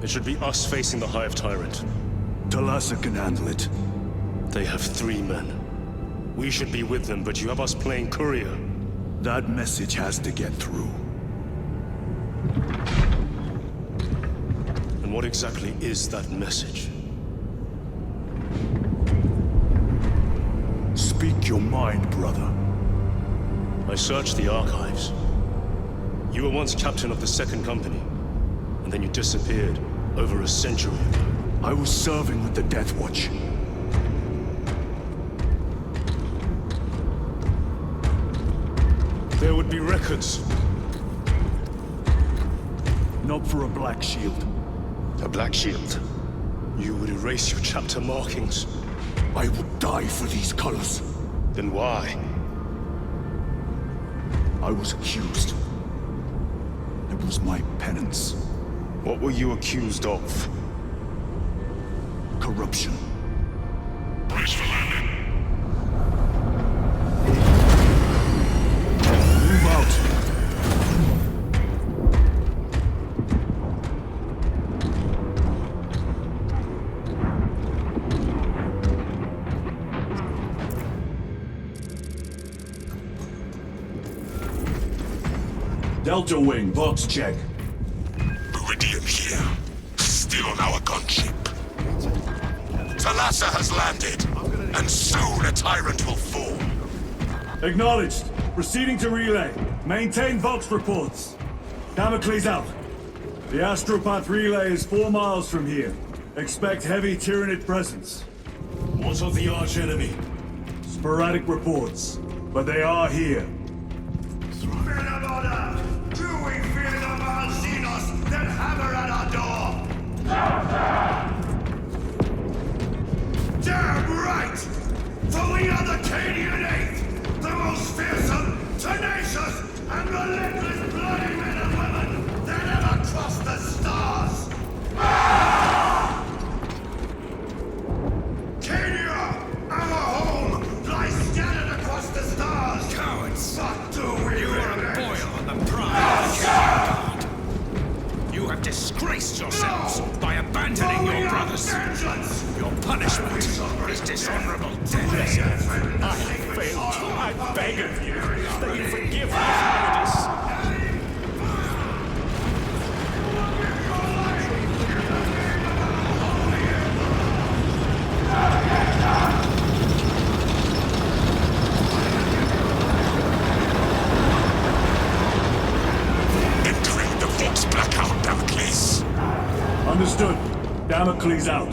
it should be us facing the Hive Tyrant. Talassa can handle it. They have 3 men. We should be with them, but you have us playing courier. That message has to get through. And what exactly is that message? Speak your mind, brother. I searched the archives. You were once captain of the 2nd Company, and then you disappeared over a century ago. I was serving with the Death Watch. There would be records. Not for a Black Shield. A Black Shield? You would erase your chapter markings. I would die for these colors. Then why? I was accused. It was my penance. What were you accused of? Corruption. Brace for landing. Delta Wing, box check. Meridian here. Still on our gunship. Thalassa has landed, and soon a tyrant will fall. Acknowledged. Proceeding to relay. Maintain Vox reports. Damocles out. The Astropath relay is 4 miles from here. Expect heavy Tyranid presence. What of the archenemy? Sporadic reports, but they are here. Do we fear the Malzinos that hammer at our door? Damn right! For we are the Cadian Eighth, the most fearsome, tenacious, and relentless bloody men and women that ever crossed the stars! Cadia, our home, lies scattered across the stars! Cowards! What do we You are a boil on the pride of God! You have disgraced yourselves by abandoning your brothers! Your punishment is dishonorable death! I have failed. I beg of you that you forgive my cowardice. Entering the Vox blackout, Damocles. Understood. Damocles out.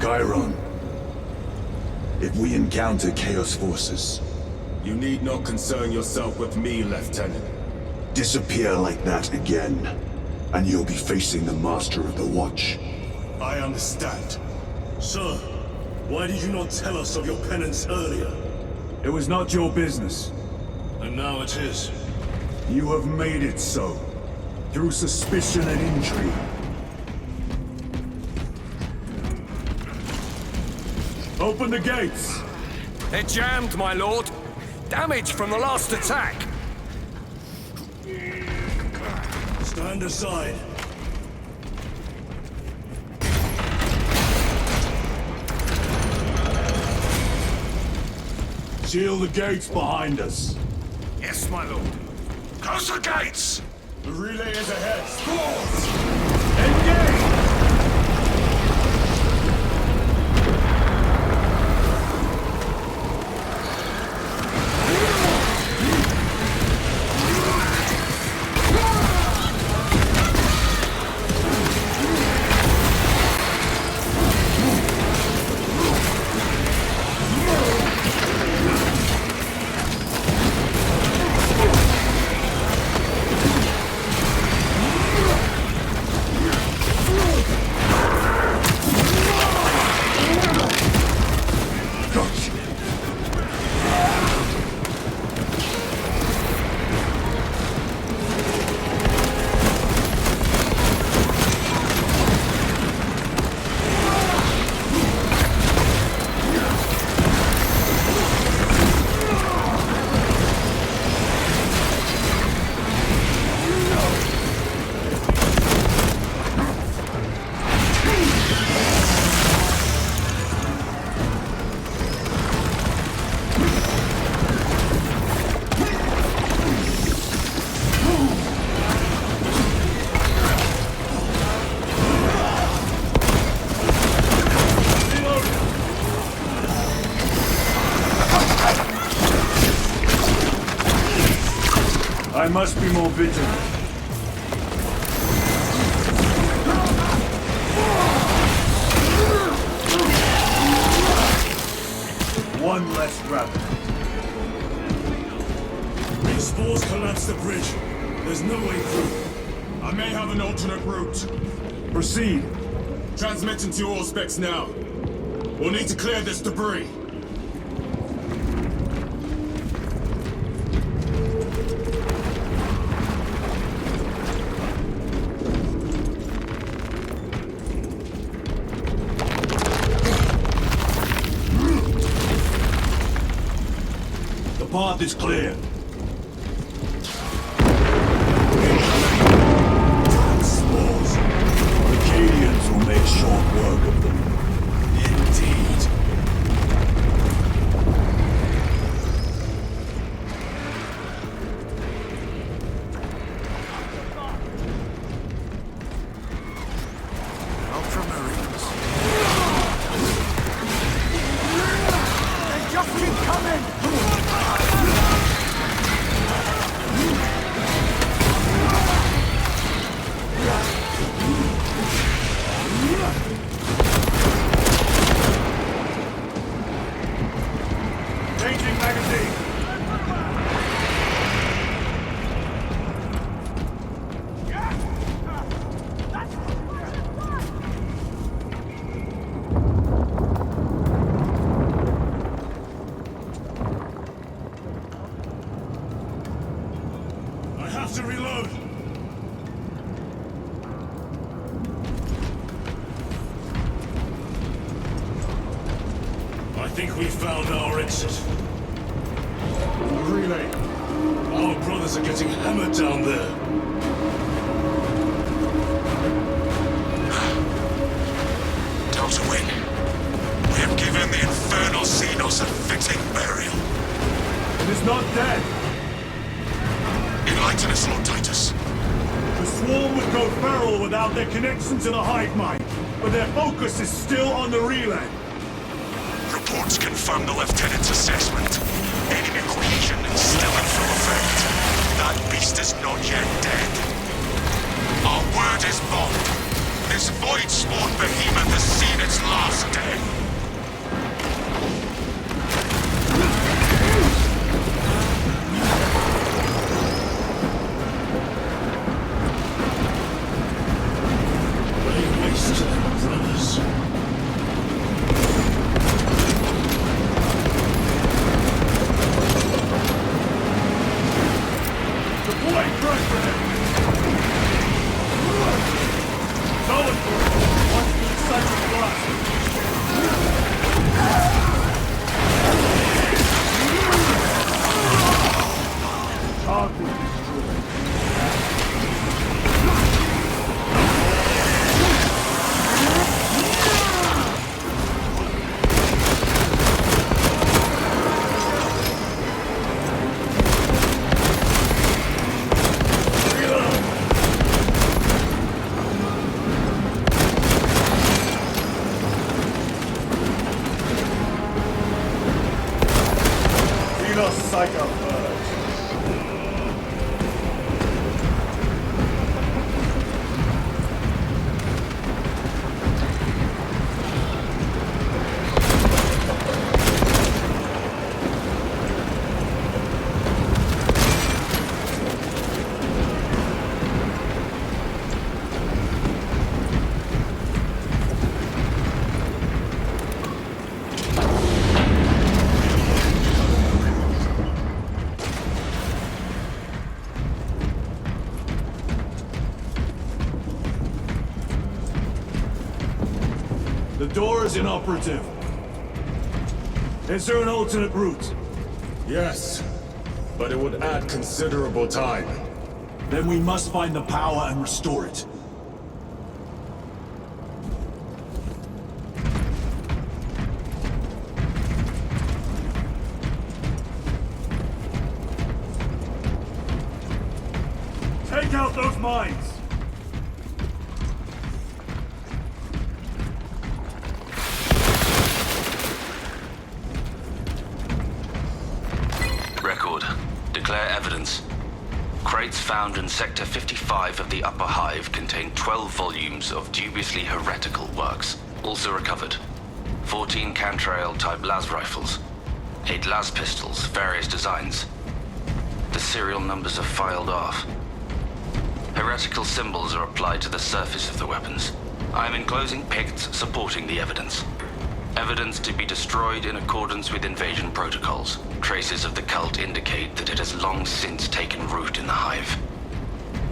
Chiron. If we encounter Chaos forces, You need not concern yourself with me, Lieutenant. disappear like that again, and you'll be facing the Master of the Watch. I understand. Sir, why did you not tell us of your penance earlier? It was not your business. And now it is. You have made it so. Through suspicion and intrigue. Open the gates! They're jammed, my lord. Damage from the last attack. Stand aside. Seal the gates behind us. Yes, my lord. Close the gates! The relay is ahead. Squads! Engage! I must be more vigilant. One less rapid. These spores collapse the bridge. There's no way through. I may have an alternate route. Proceed. Transmitting to all specs now. We'll need to clear this debris. The path is clear. have to reload. I think we found our exit. Relay. Our brothers are getting hammered down there. Delta Wing. We have given the Infernal Xenos a fitting burial. It is not dead. Enlighten us, Lord Titus. The swarm would go feral without their connection to the hive mind, but their focus is still on the relay. Reports confirm the Lieutenant's assessment. Enemy cohesion is still in full effect. That beast is not yet dead. Our word is bond. This void-spawn behemoth has seen its last day. Lay waste to them, brothers. The door is inoperative. Is there an alternate route? Yes, but it would add considerable time. Then we must find the power and restore it. Take out those mines! Declare evidence. Crates found in Sector 55 of the Upper Hive contain 12 volumes of dubiously heretical works. Also recovered. 14 Cantrail-type las rifles. 8 las pistols, various designs. The serial numbers are filed off. Heretical symbols are applied to the surface of the weapons. I am enclosing picts supporting the evidence. Evidence to be destroyed in accordance with invasion protocols. Traces of the cult indicate that it has long since taken root in the Hive.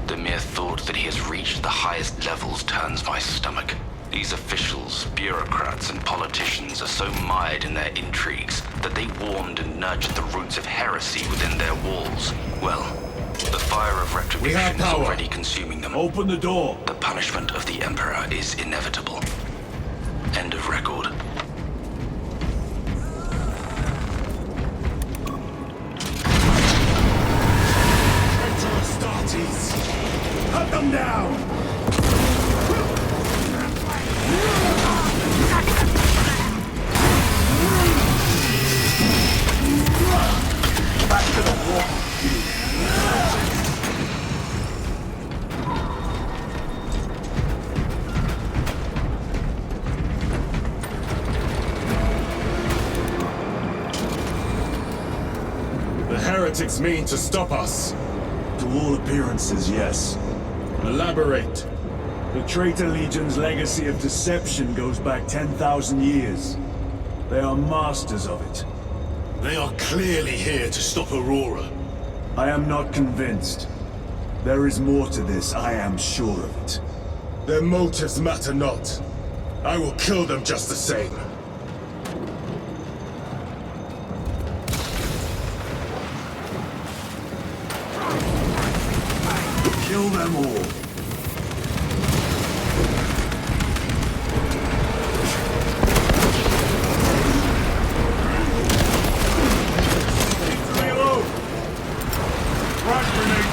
The mere thought that he has reached the highest levels turns my stomach. These officials, bureaucrats, and politicians are so mired in their intrigues that they warmed and nurtured the roots of heresy within their walls. Well, the fire of retribution is already consuming them. Open the door! The punishment of the Emperor is inevitable. End of record. Cut them down! Back to the wall! The heretics mean to stop us. To all appearances, yes. Elaborate. The Traitor Legion's legacy of deception goes back 10,000 years. They are masters of it. They are clearly here to stop Aurora. I am not convinced. There is more to this, I am sure of it. Their motives matter not. I will kill them just the same. Kill them all. Reload! Crash grenade!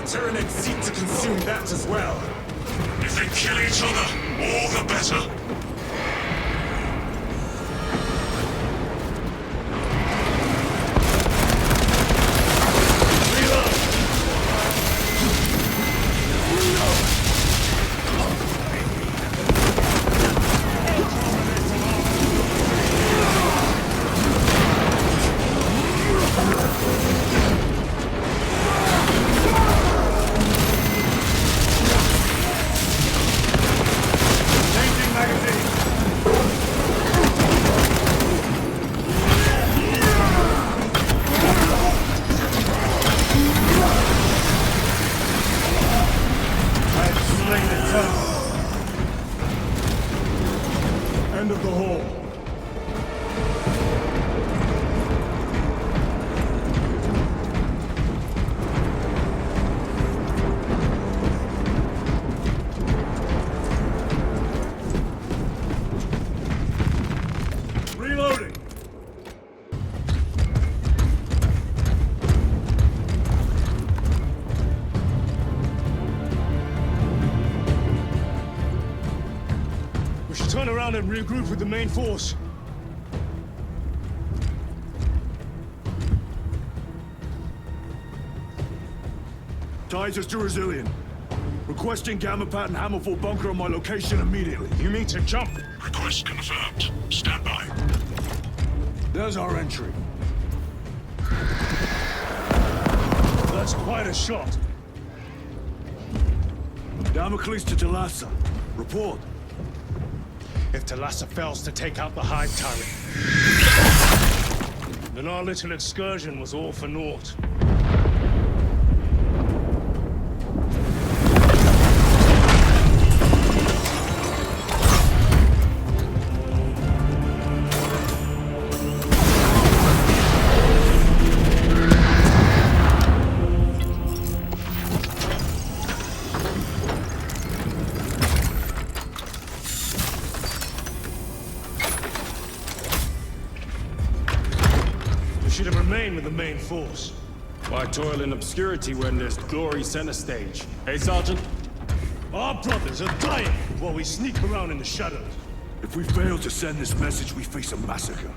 Tyranids seek to consume that as well. If they kill each other, all the better. End of the hall. Reloading. We should turn around and regroup with the main force. Titus to Resilient. Requesting Gamma Pad and Hammerfall bunker on my location immediately. You mean to jump? Request confirmed. Stand by. There's our entry. That's quite a shot. Damocles to Talassa. Report. If Talassa fails to take out the Hive turret, then our little excursion was all for naught. Should have remained with the main force. Why toil in obscurity when there's glory center stage? Hey, Sergeant? Our brothers are dying while we sneak around in the shadows. If we fail to send this message, we face a massacre.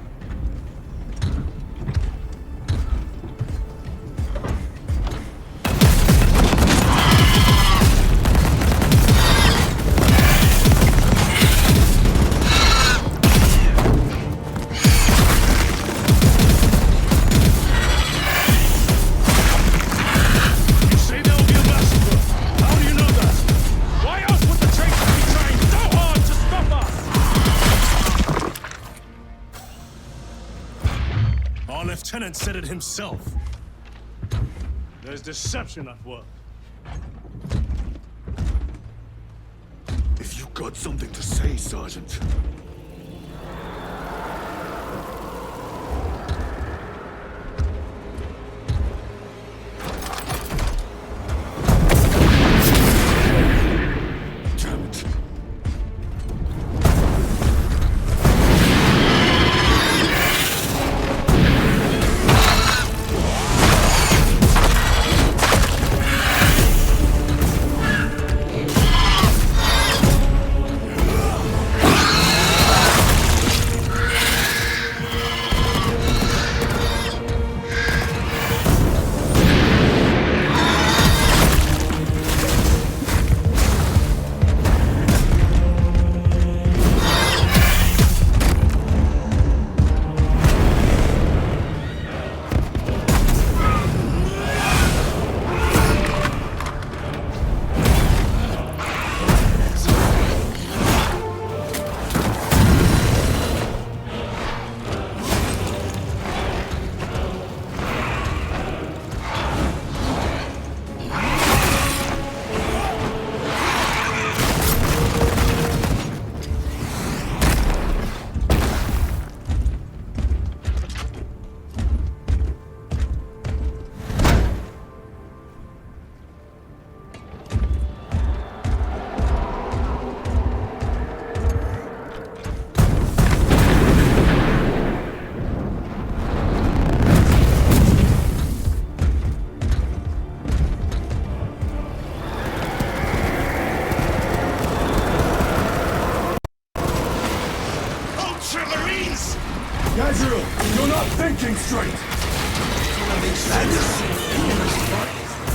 Lieutenant said it himself. There's deception at work. If you got something to say, Sergeant.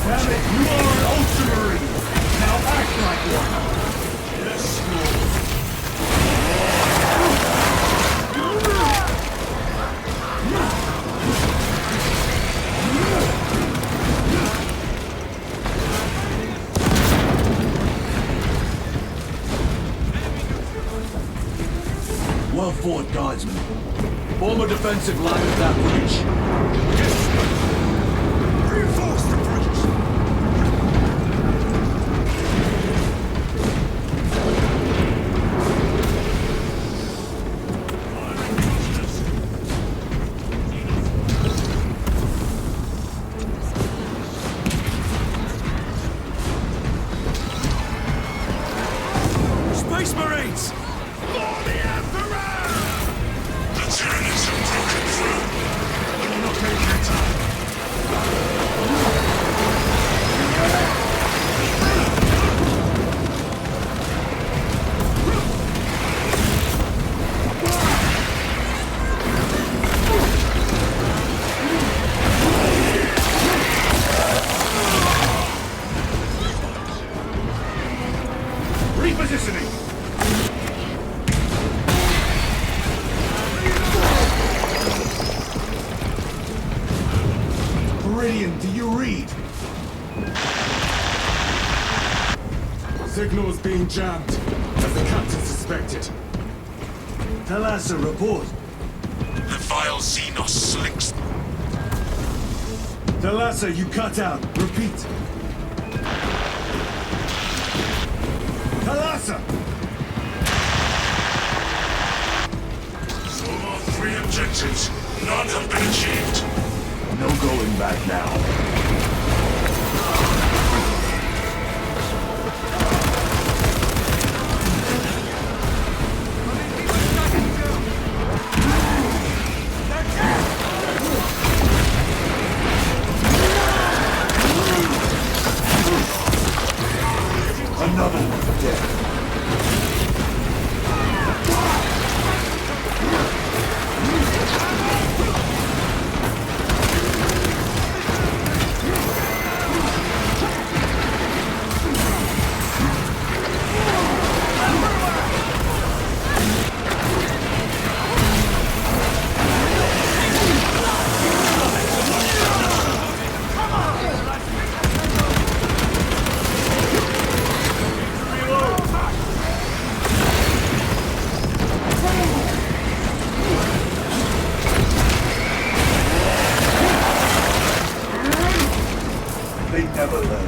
Damn it, you are an Ultramarine! Now act like one! Yes, Lord. Well fought, Guardsman. Form a defensive line of that bridge. Yes, sir. Reinforce the bridge! Space Marines! For the Emperor! The Tiranidos have broken through. I will not make your time. Repositioning! Meridian, do you read? Signal is being jammed, as the captain suspected. Thalassa, report. The vile Xenos slinks. Thalassa, you cut out. Repeat. Thalassa! So far, 3 objectives. None have been achieved. No going back now. Another one dead. They never learn.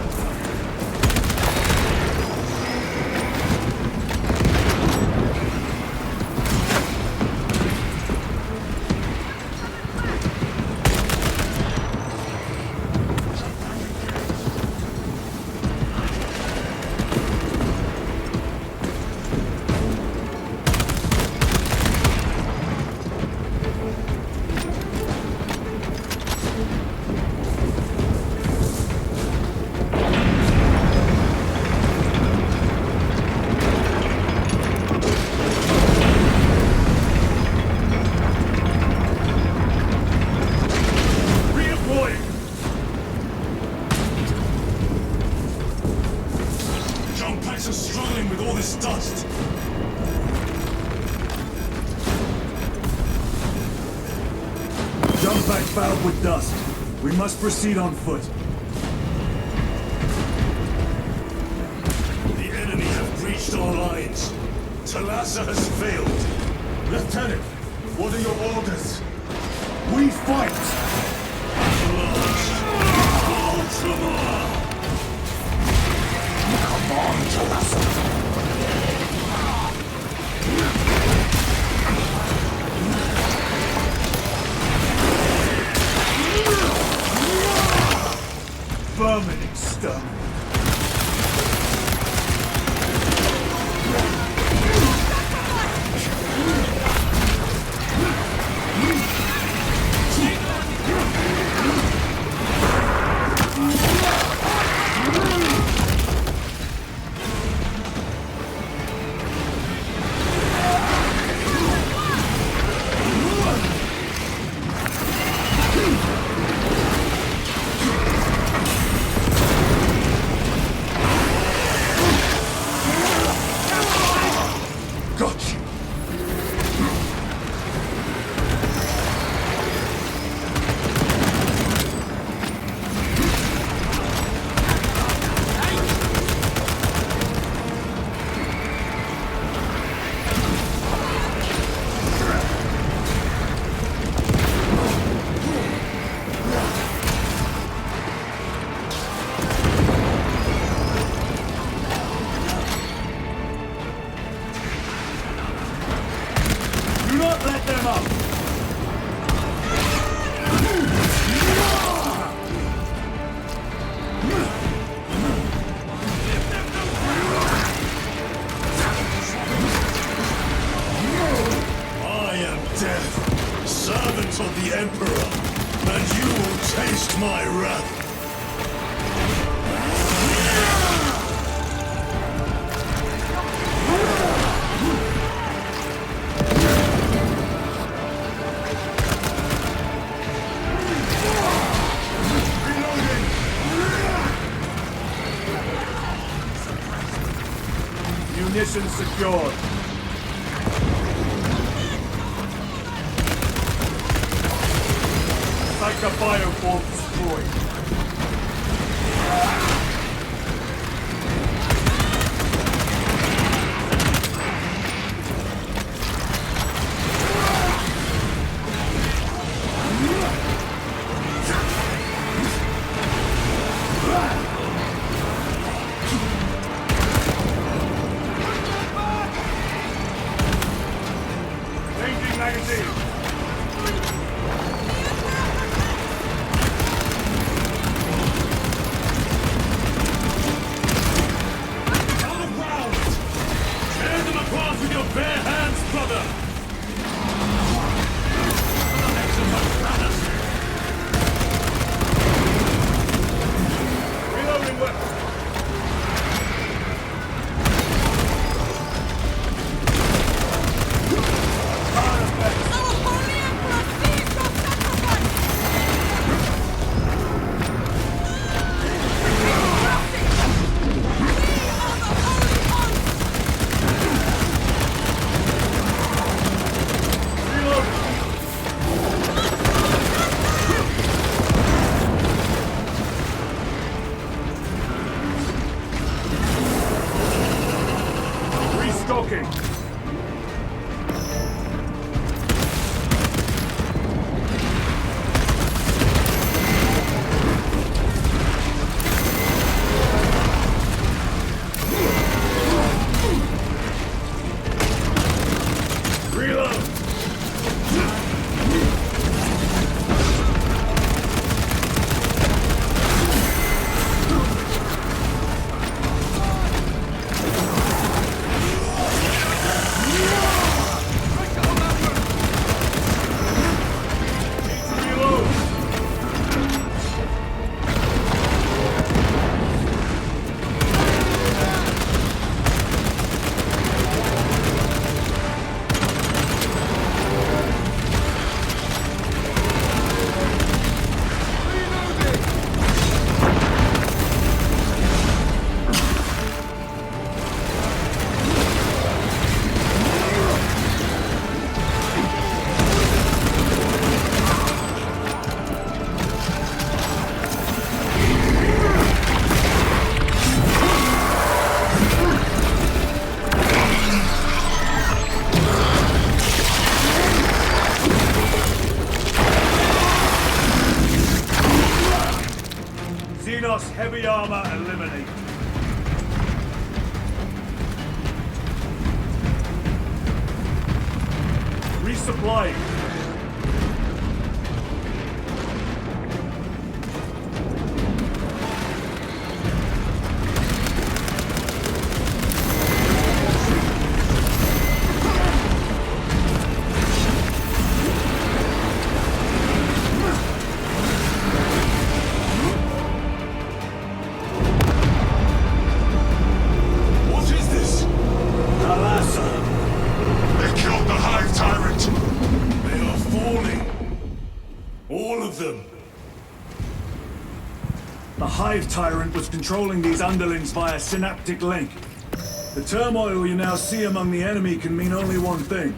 Are struggling with all this dust. Jump pack fouled with dust. We must proceed on foot. The enemy have breached our lines. Thalassa has failed. Lieutenant, what are your orders? We fight! Come on, Thalassa. Vermin exterminate. Taste my wrath! Munitions secured. Psycho bioform destroyed. Heavy armor eliminated. Resupplying. Tyrant was controlling these underlings via synaptic link. The turmoil you now see among the enemy can mean only one thing.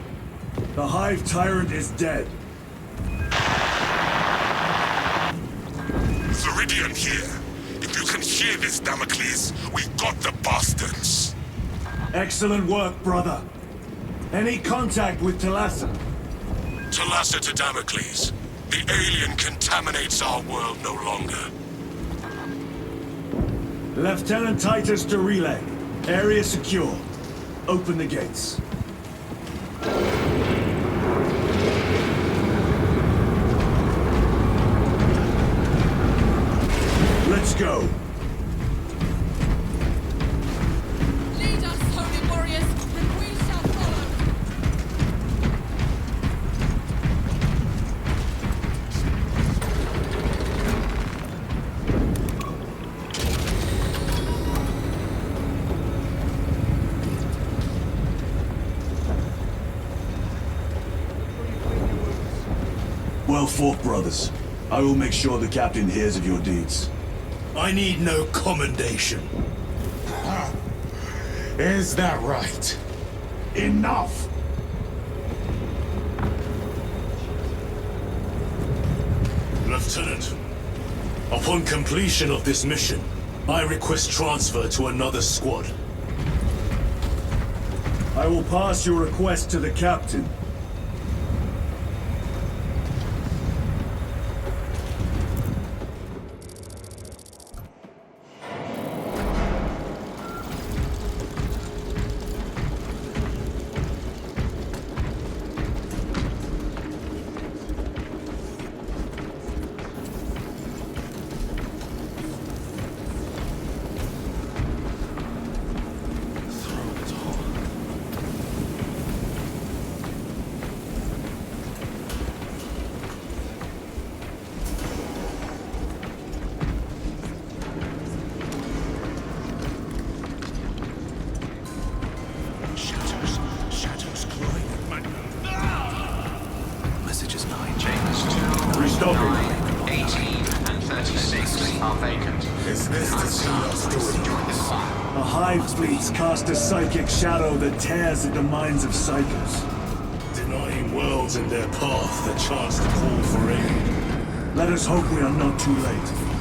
The Hive Tyrant is dead. Viridian here. If you can hear this, Damocles, we got the bastards. Excellent work, brother. Any contact with Talassa? Talassa to Damocles. The alien contaminates our world no longer. Lieutenant Titus to relay. Area secure. Open the gates. Let's go. Lead us, holy warriors, and we shall follow. Well fought, brothers. I will make sure the captain hears of your deeds. I need no commendation. Is that right? Enough! Lieutenant, upon completion of this mission, I request transfer to another squad. I will pass your request to the captain. Cast a psychic shadow that tears at the minds of psychers. Denying worlds in their path the chance to call for aid. Let us hope we are not too late.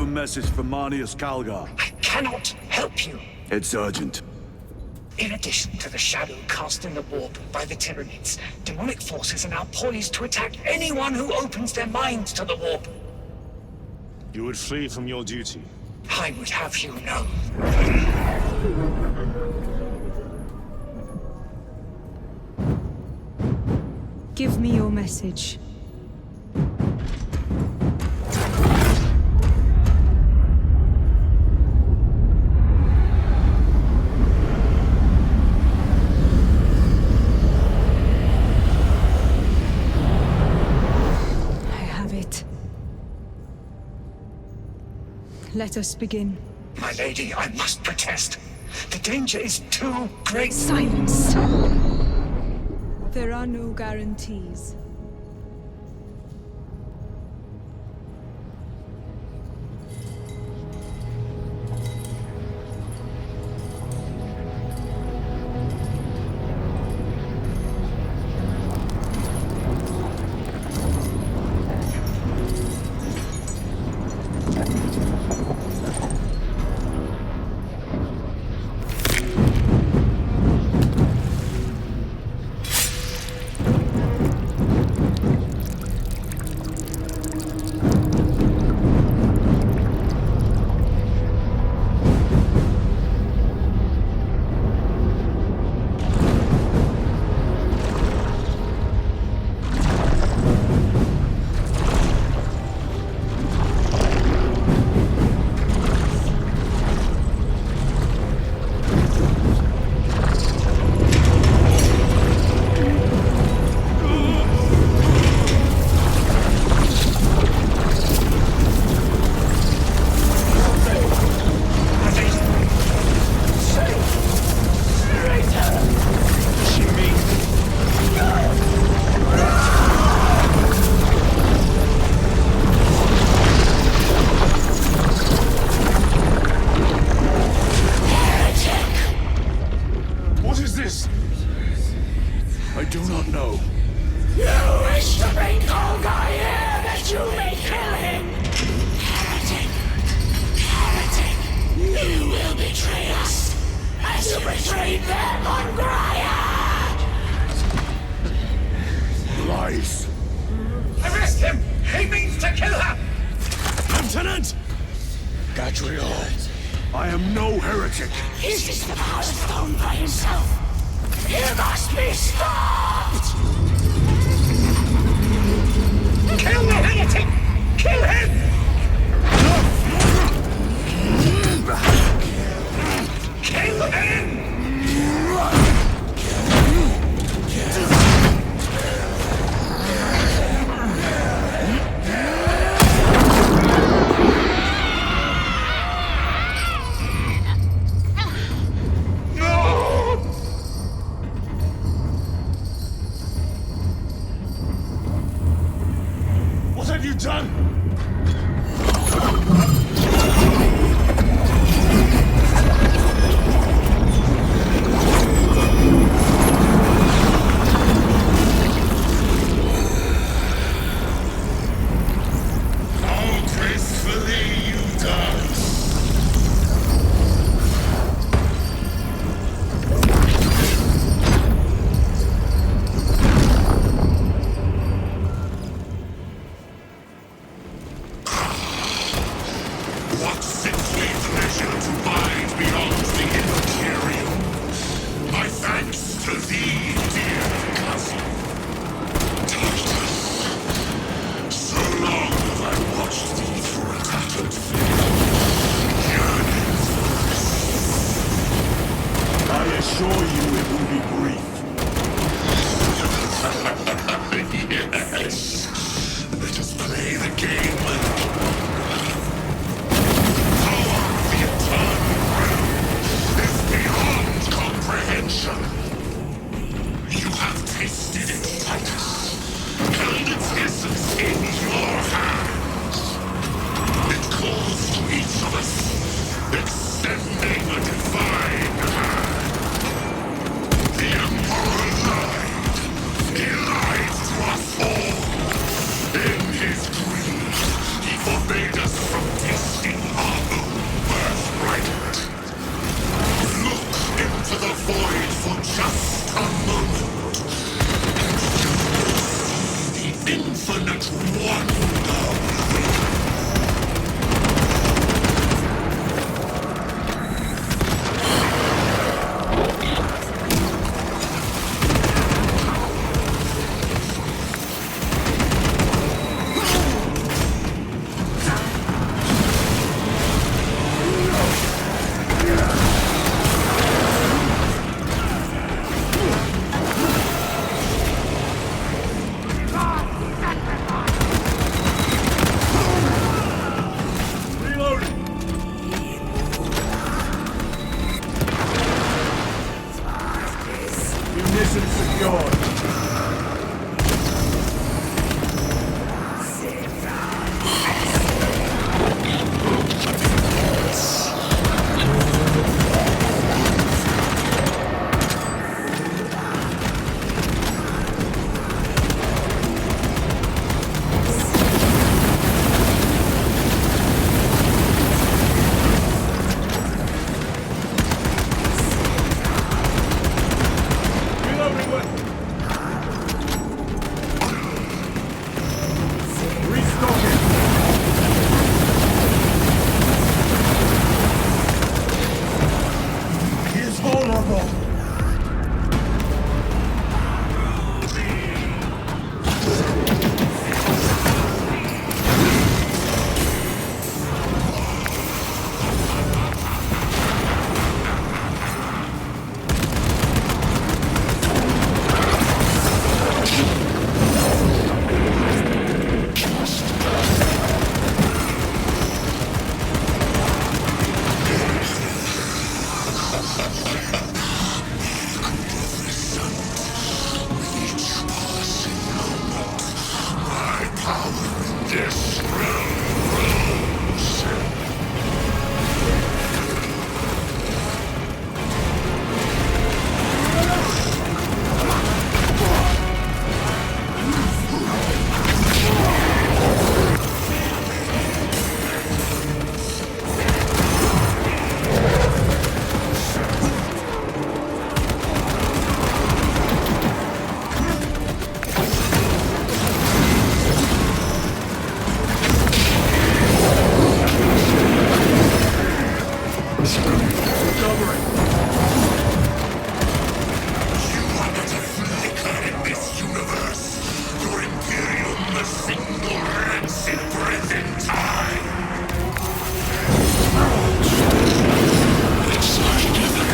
Message from Marnius Calgar. I cannot help you. It's urgent. In addition to the shadow cast in the warp by the Tiranids, demonic forces are now poised to attack anyone who opens their minds to the warp. You would flee from your duty. I would have you know. Give me your message. Let us begin. My lady, I must protest. The danger is too great. Silence! There are no guarantees. betrayed them on Graia! Lies. Arrest him! He means to kill her! Lieutenant! Gadriel, I am no heretic. He sees the power stone by himself. He must be stopped! Kill the heretic! Kill him! Kill him! What have you done? How gracefully you dance! What sickly pleasure to bide beyond the Imperium! My thanks to thee, dear cousin. Titus, so long have I watched thee through a tattered flame, yearning for this. I assure you it will be brief. Yes, let us play the game. Power of the eternal realm is beyond comprehension. You have tasted it, Titus, held its essence in your hands. It calls to each of us, extending a divine hand. The Emperor lied. He lied to us all. In his greed, he forbade us from tasting our own birthright. Look into the void for just a moment, and you will see the infinite wonder within. Munitions secured. Cover it! You are but a flicker in this universe. Your Imperium a single rancid breath in time. It's like heaven.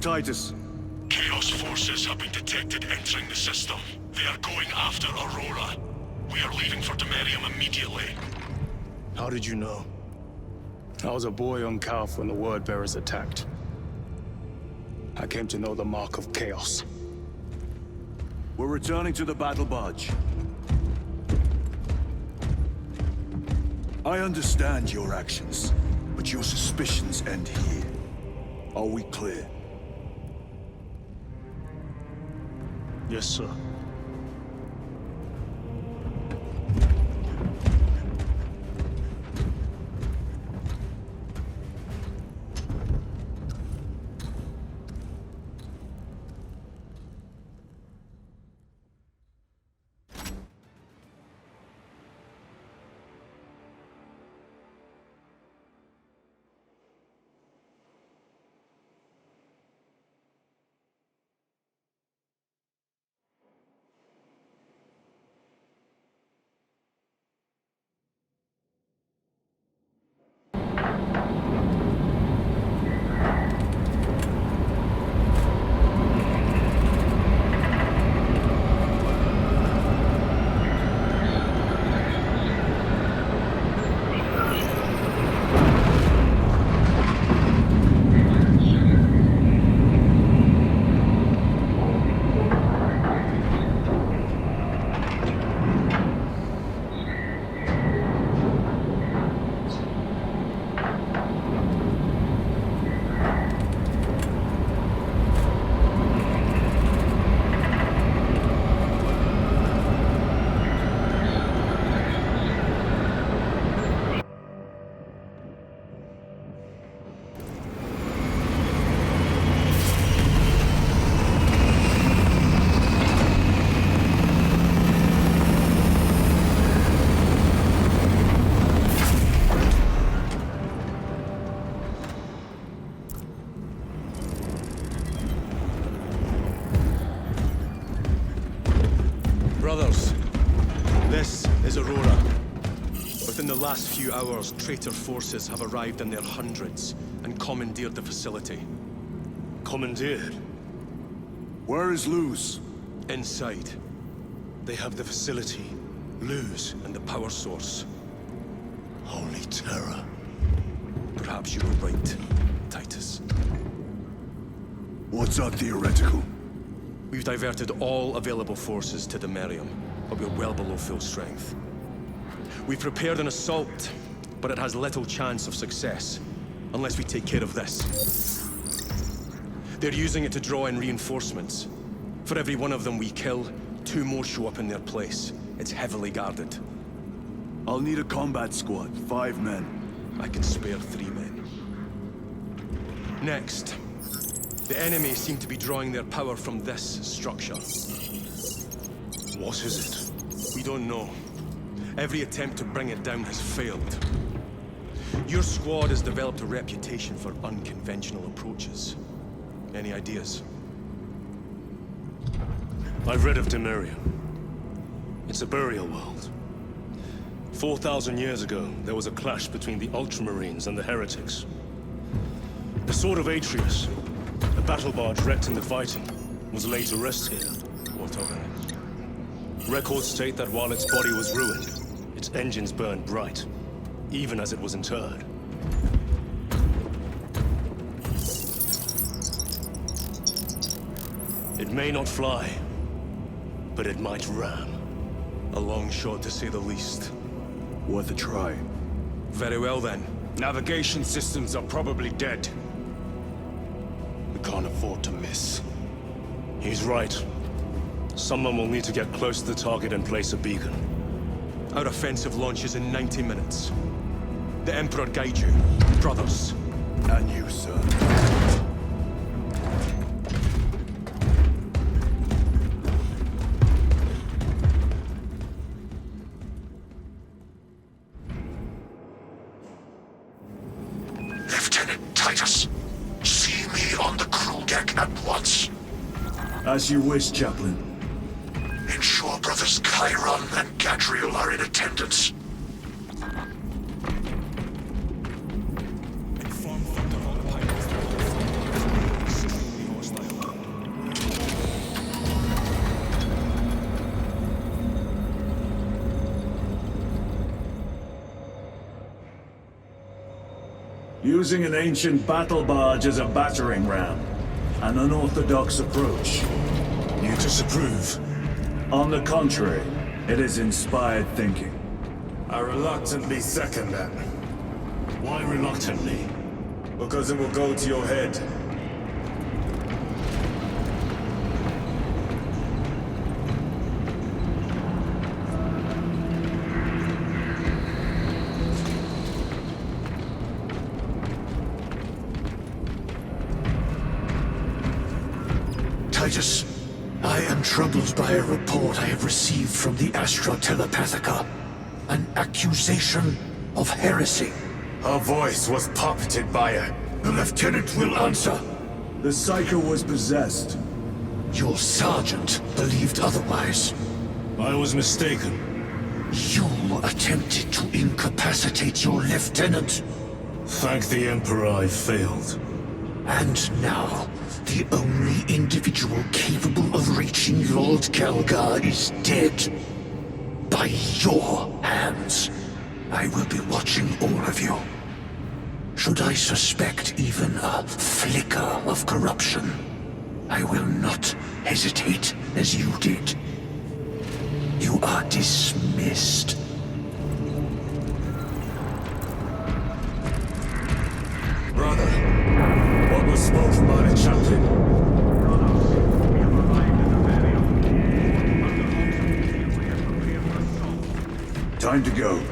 Titus. Chaos forces have been detected entering the system. They are going after Aurora. We are leaving for Demerium immediately. How did you know? I was a boy on Calf when the Word Bearers attacked. I came to know the mark of chaos. We're returning to the battle barge. I understand your actions, but your suspicions end here. Are we clear? Yes, sir. Brothers, this is Aurora. Within the last few hours, traitor forces have arrived in their hundreds and commandeered the facility. Commandeered? Where is Luz? Inside. They have the facility, Luz, and the power source. Holy terror. Perhaps you were right, Titus. What's our theoretical? We've diverted all available forces to Demerium, but we're well below full strength. We've prepared an assault, but it has little chance of success, unless we take care of this. They're using it to draw in reinforcements. For every one of them we kill, 2 more show up in their place. It's heavily guarded. I'll need a combat squad, 5 men. I can spare 3 men. Next. The enemy seem to be drawing their power from this structure. What is it? We don't know. Every attempt to bring it down has failed. Your squad has developed a reputation for unconventional approaches. Any ideas? I've read of Demeria. It's a burial world. 4,000 years ago, there was a clash between the Ultramarines and the Heretics. The Sword of Atreus, a battle barge wrecked in the fighting, was laid to rest here. What of it? Records state that while its body was ruined, its engines burned bright, even as it was interred. It may not fly, but it might ram. A long shot to say the least. Worth a try. Very well then. Navigation systems are probably dead. We can't afford to miss. He's right. Someone will need to get close to the target and place a beacon. Our offensive launches in 90 minutes. The Emperor guide you, brothers. And you, sir. Lieutenant Titus, see me on the crew deck at once. As you wish, Chaplain. Ensure brothers Chiron and Gadriel are in attendance. Using an ancient battle barge as a battering ram. An unorthodox approach. You disapprove? On the contrary, it is inspired thinking. I reluctantly second that. Why reluctantly? Because it will go to your head. Titus, I am troubled by a report I have received from the Astra Telepathica. An accusation of heresy. Her voice was puppeted by her. The Lieutenant will answer. The Psycho was possessed. Your sergeant believed otherwise. I was mistaken. You attempted to incapacitate your lieutenant. Thank the Emperor I failed. And now, the only individual capable of reaching Lord Kelgar is dead. By your hands. I will be watching all of you. Should I suspect even a flicker of corruption, I will not hesitate as you did. You are dismissed. Brother, what was spoken by the chaplain? Time to go.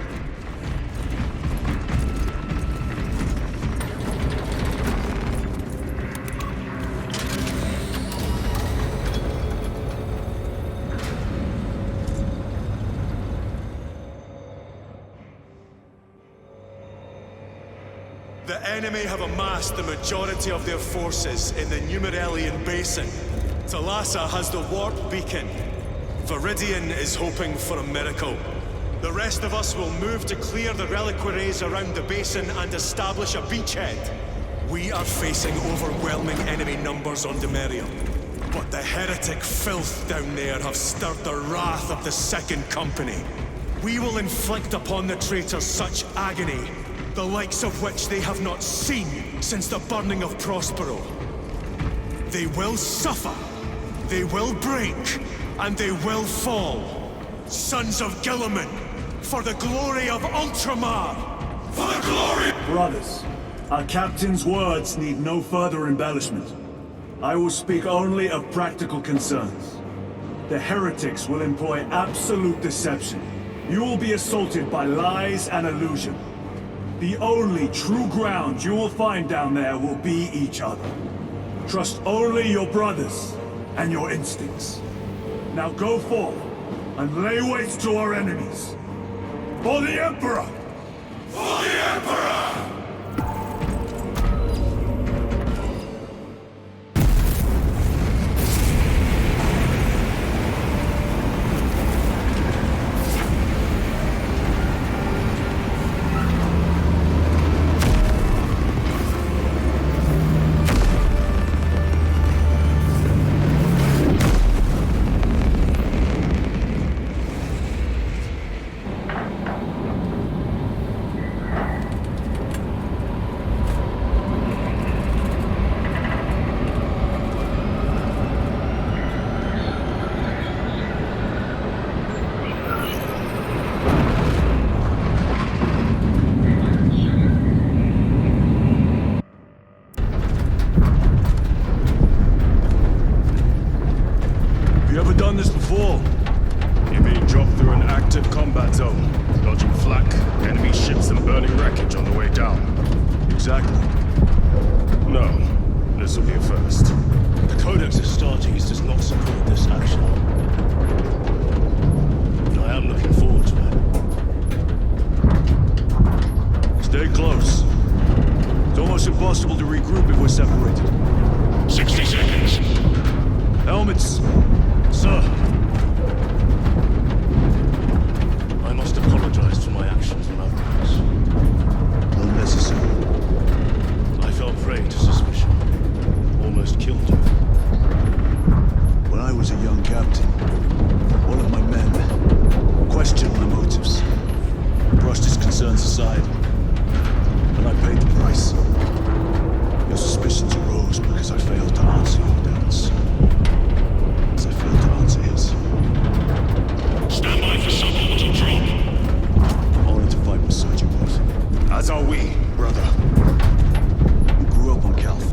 The enemy have amassed the majority of their forces in the Numeralian Basin. Thalassa has the warp beacon. Viridian is hoping for a miracle. The rest of us will move to clear the reliquaries around the basin and establish a beachhead. We are facing overwhelming enemy numbers on Demeria. But the heretic filth down there have stirred the wrath of the Second Company. We will inflict upon the traitors such agony, the likes of which they have not seen since the burning of Prospero. They will suffer, they will break, and they will fall. Sons of Gilliman, for the glory of Ultramar! For the glory! Brothers, our captain's words need no further embellishment. I will speak only of practical concerns. The heretics will employ absolute deception. You will be assaulted by lies and illusion. The only true ground you will find down there will be each other. Trust only your brothers and your instincts. Now go forth and lay waste to our enemies. For the Emperor! For the Emperor! This before. You're being dropped through an active combat zone, dodging flak, enemy ships and burning wreckage on the way down. Exactly. No, this will be a first. The Codex Astartes does not support this action. I am looking forward to it. Stay close. It's almost impossible to regroup if we're separated. 60 seconds. Helmets! Sir, I must apologize for my actions on Avarax. Unnecessary. I fell prey to suspicion. Almost killed you. When I was a young captain, one of my men questioned my motives, brushed his concerns aside, and I paid the price. Your suspicions arose because I failed to answer your doubts. As I failed to answer his. Stand by for suborbital drop. Honored to fight with Surgeon Wolf. As are we, brother. You grew up on Calth.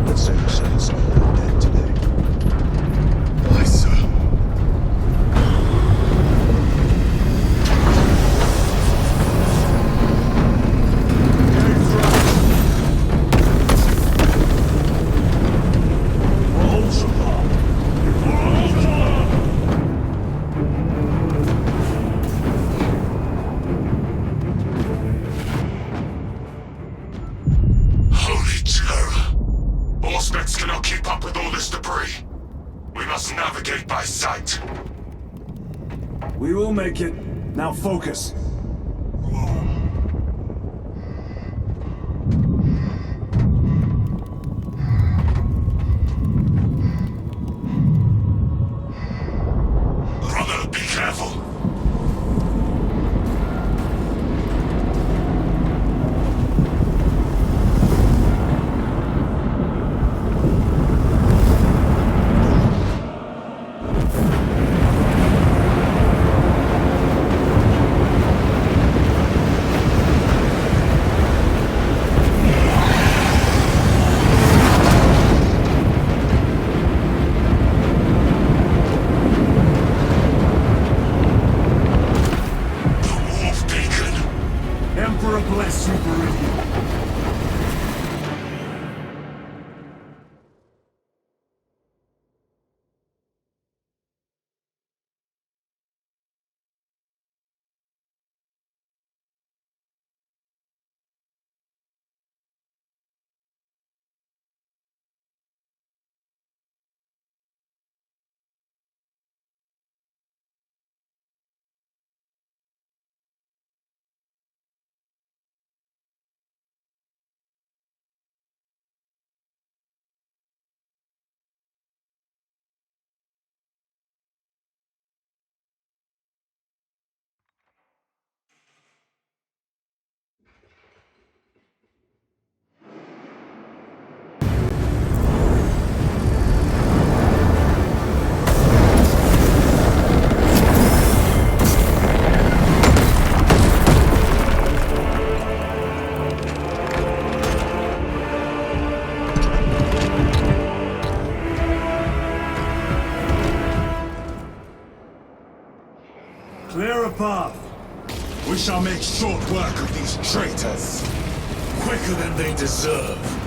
Let's say we're setting someone dead today. Aye, sir. We will make it. Now focus. Brother, be careful. Clear a path. We shall make short work of these traitors. Quicker than they deserve.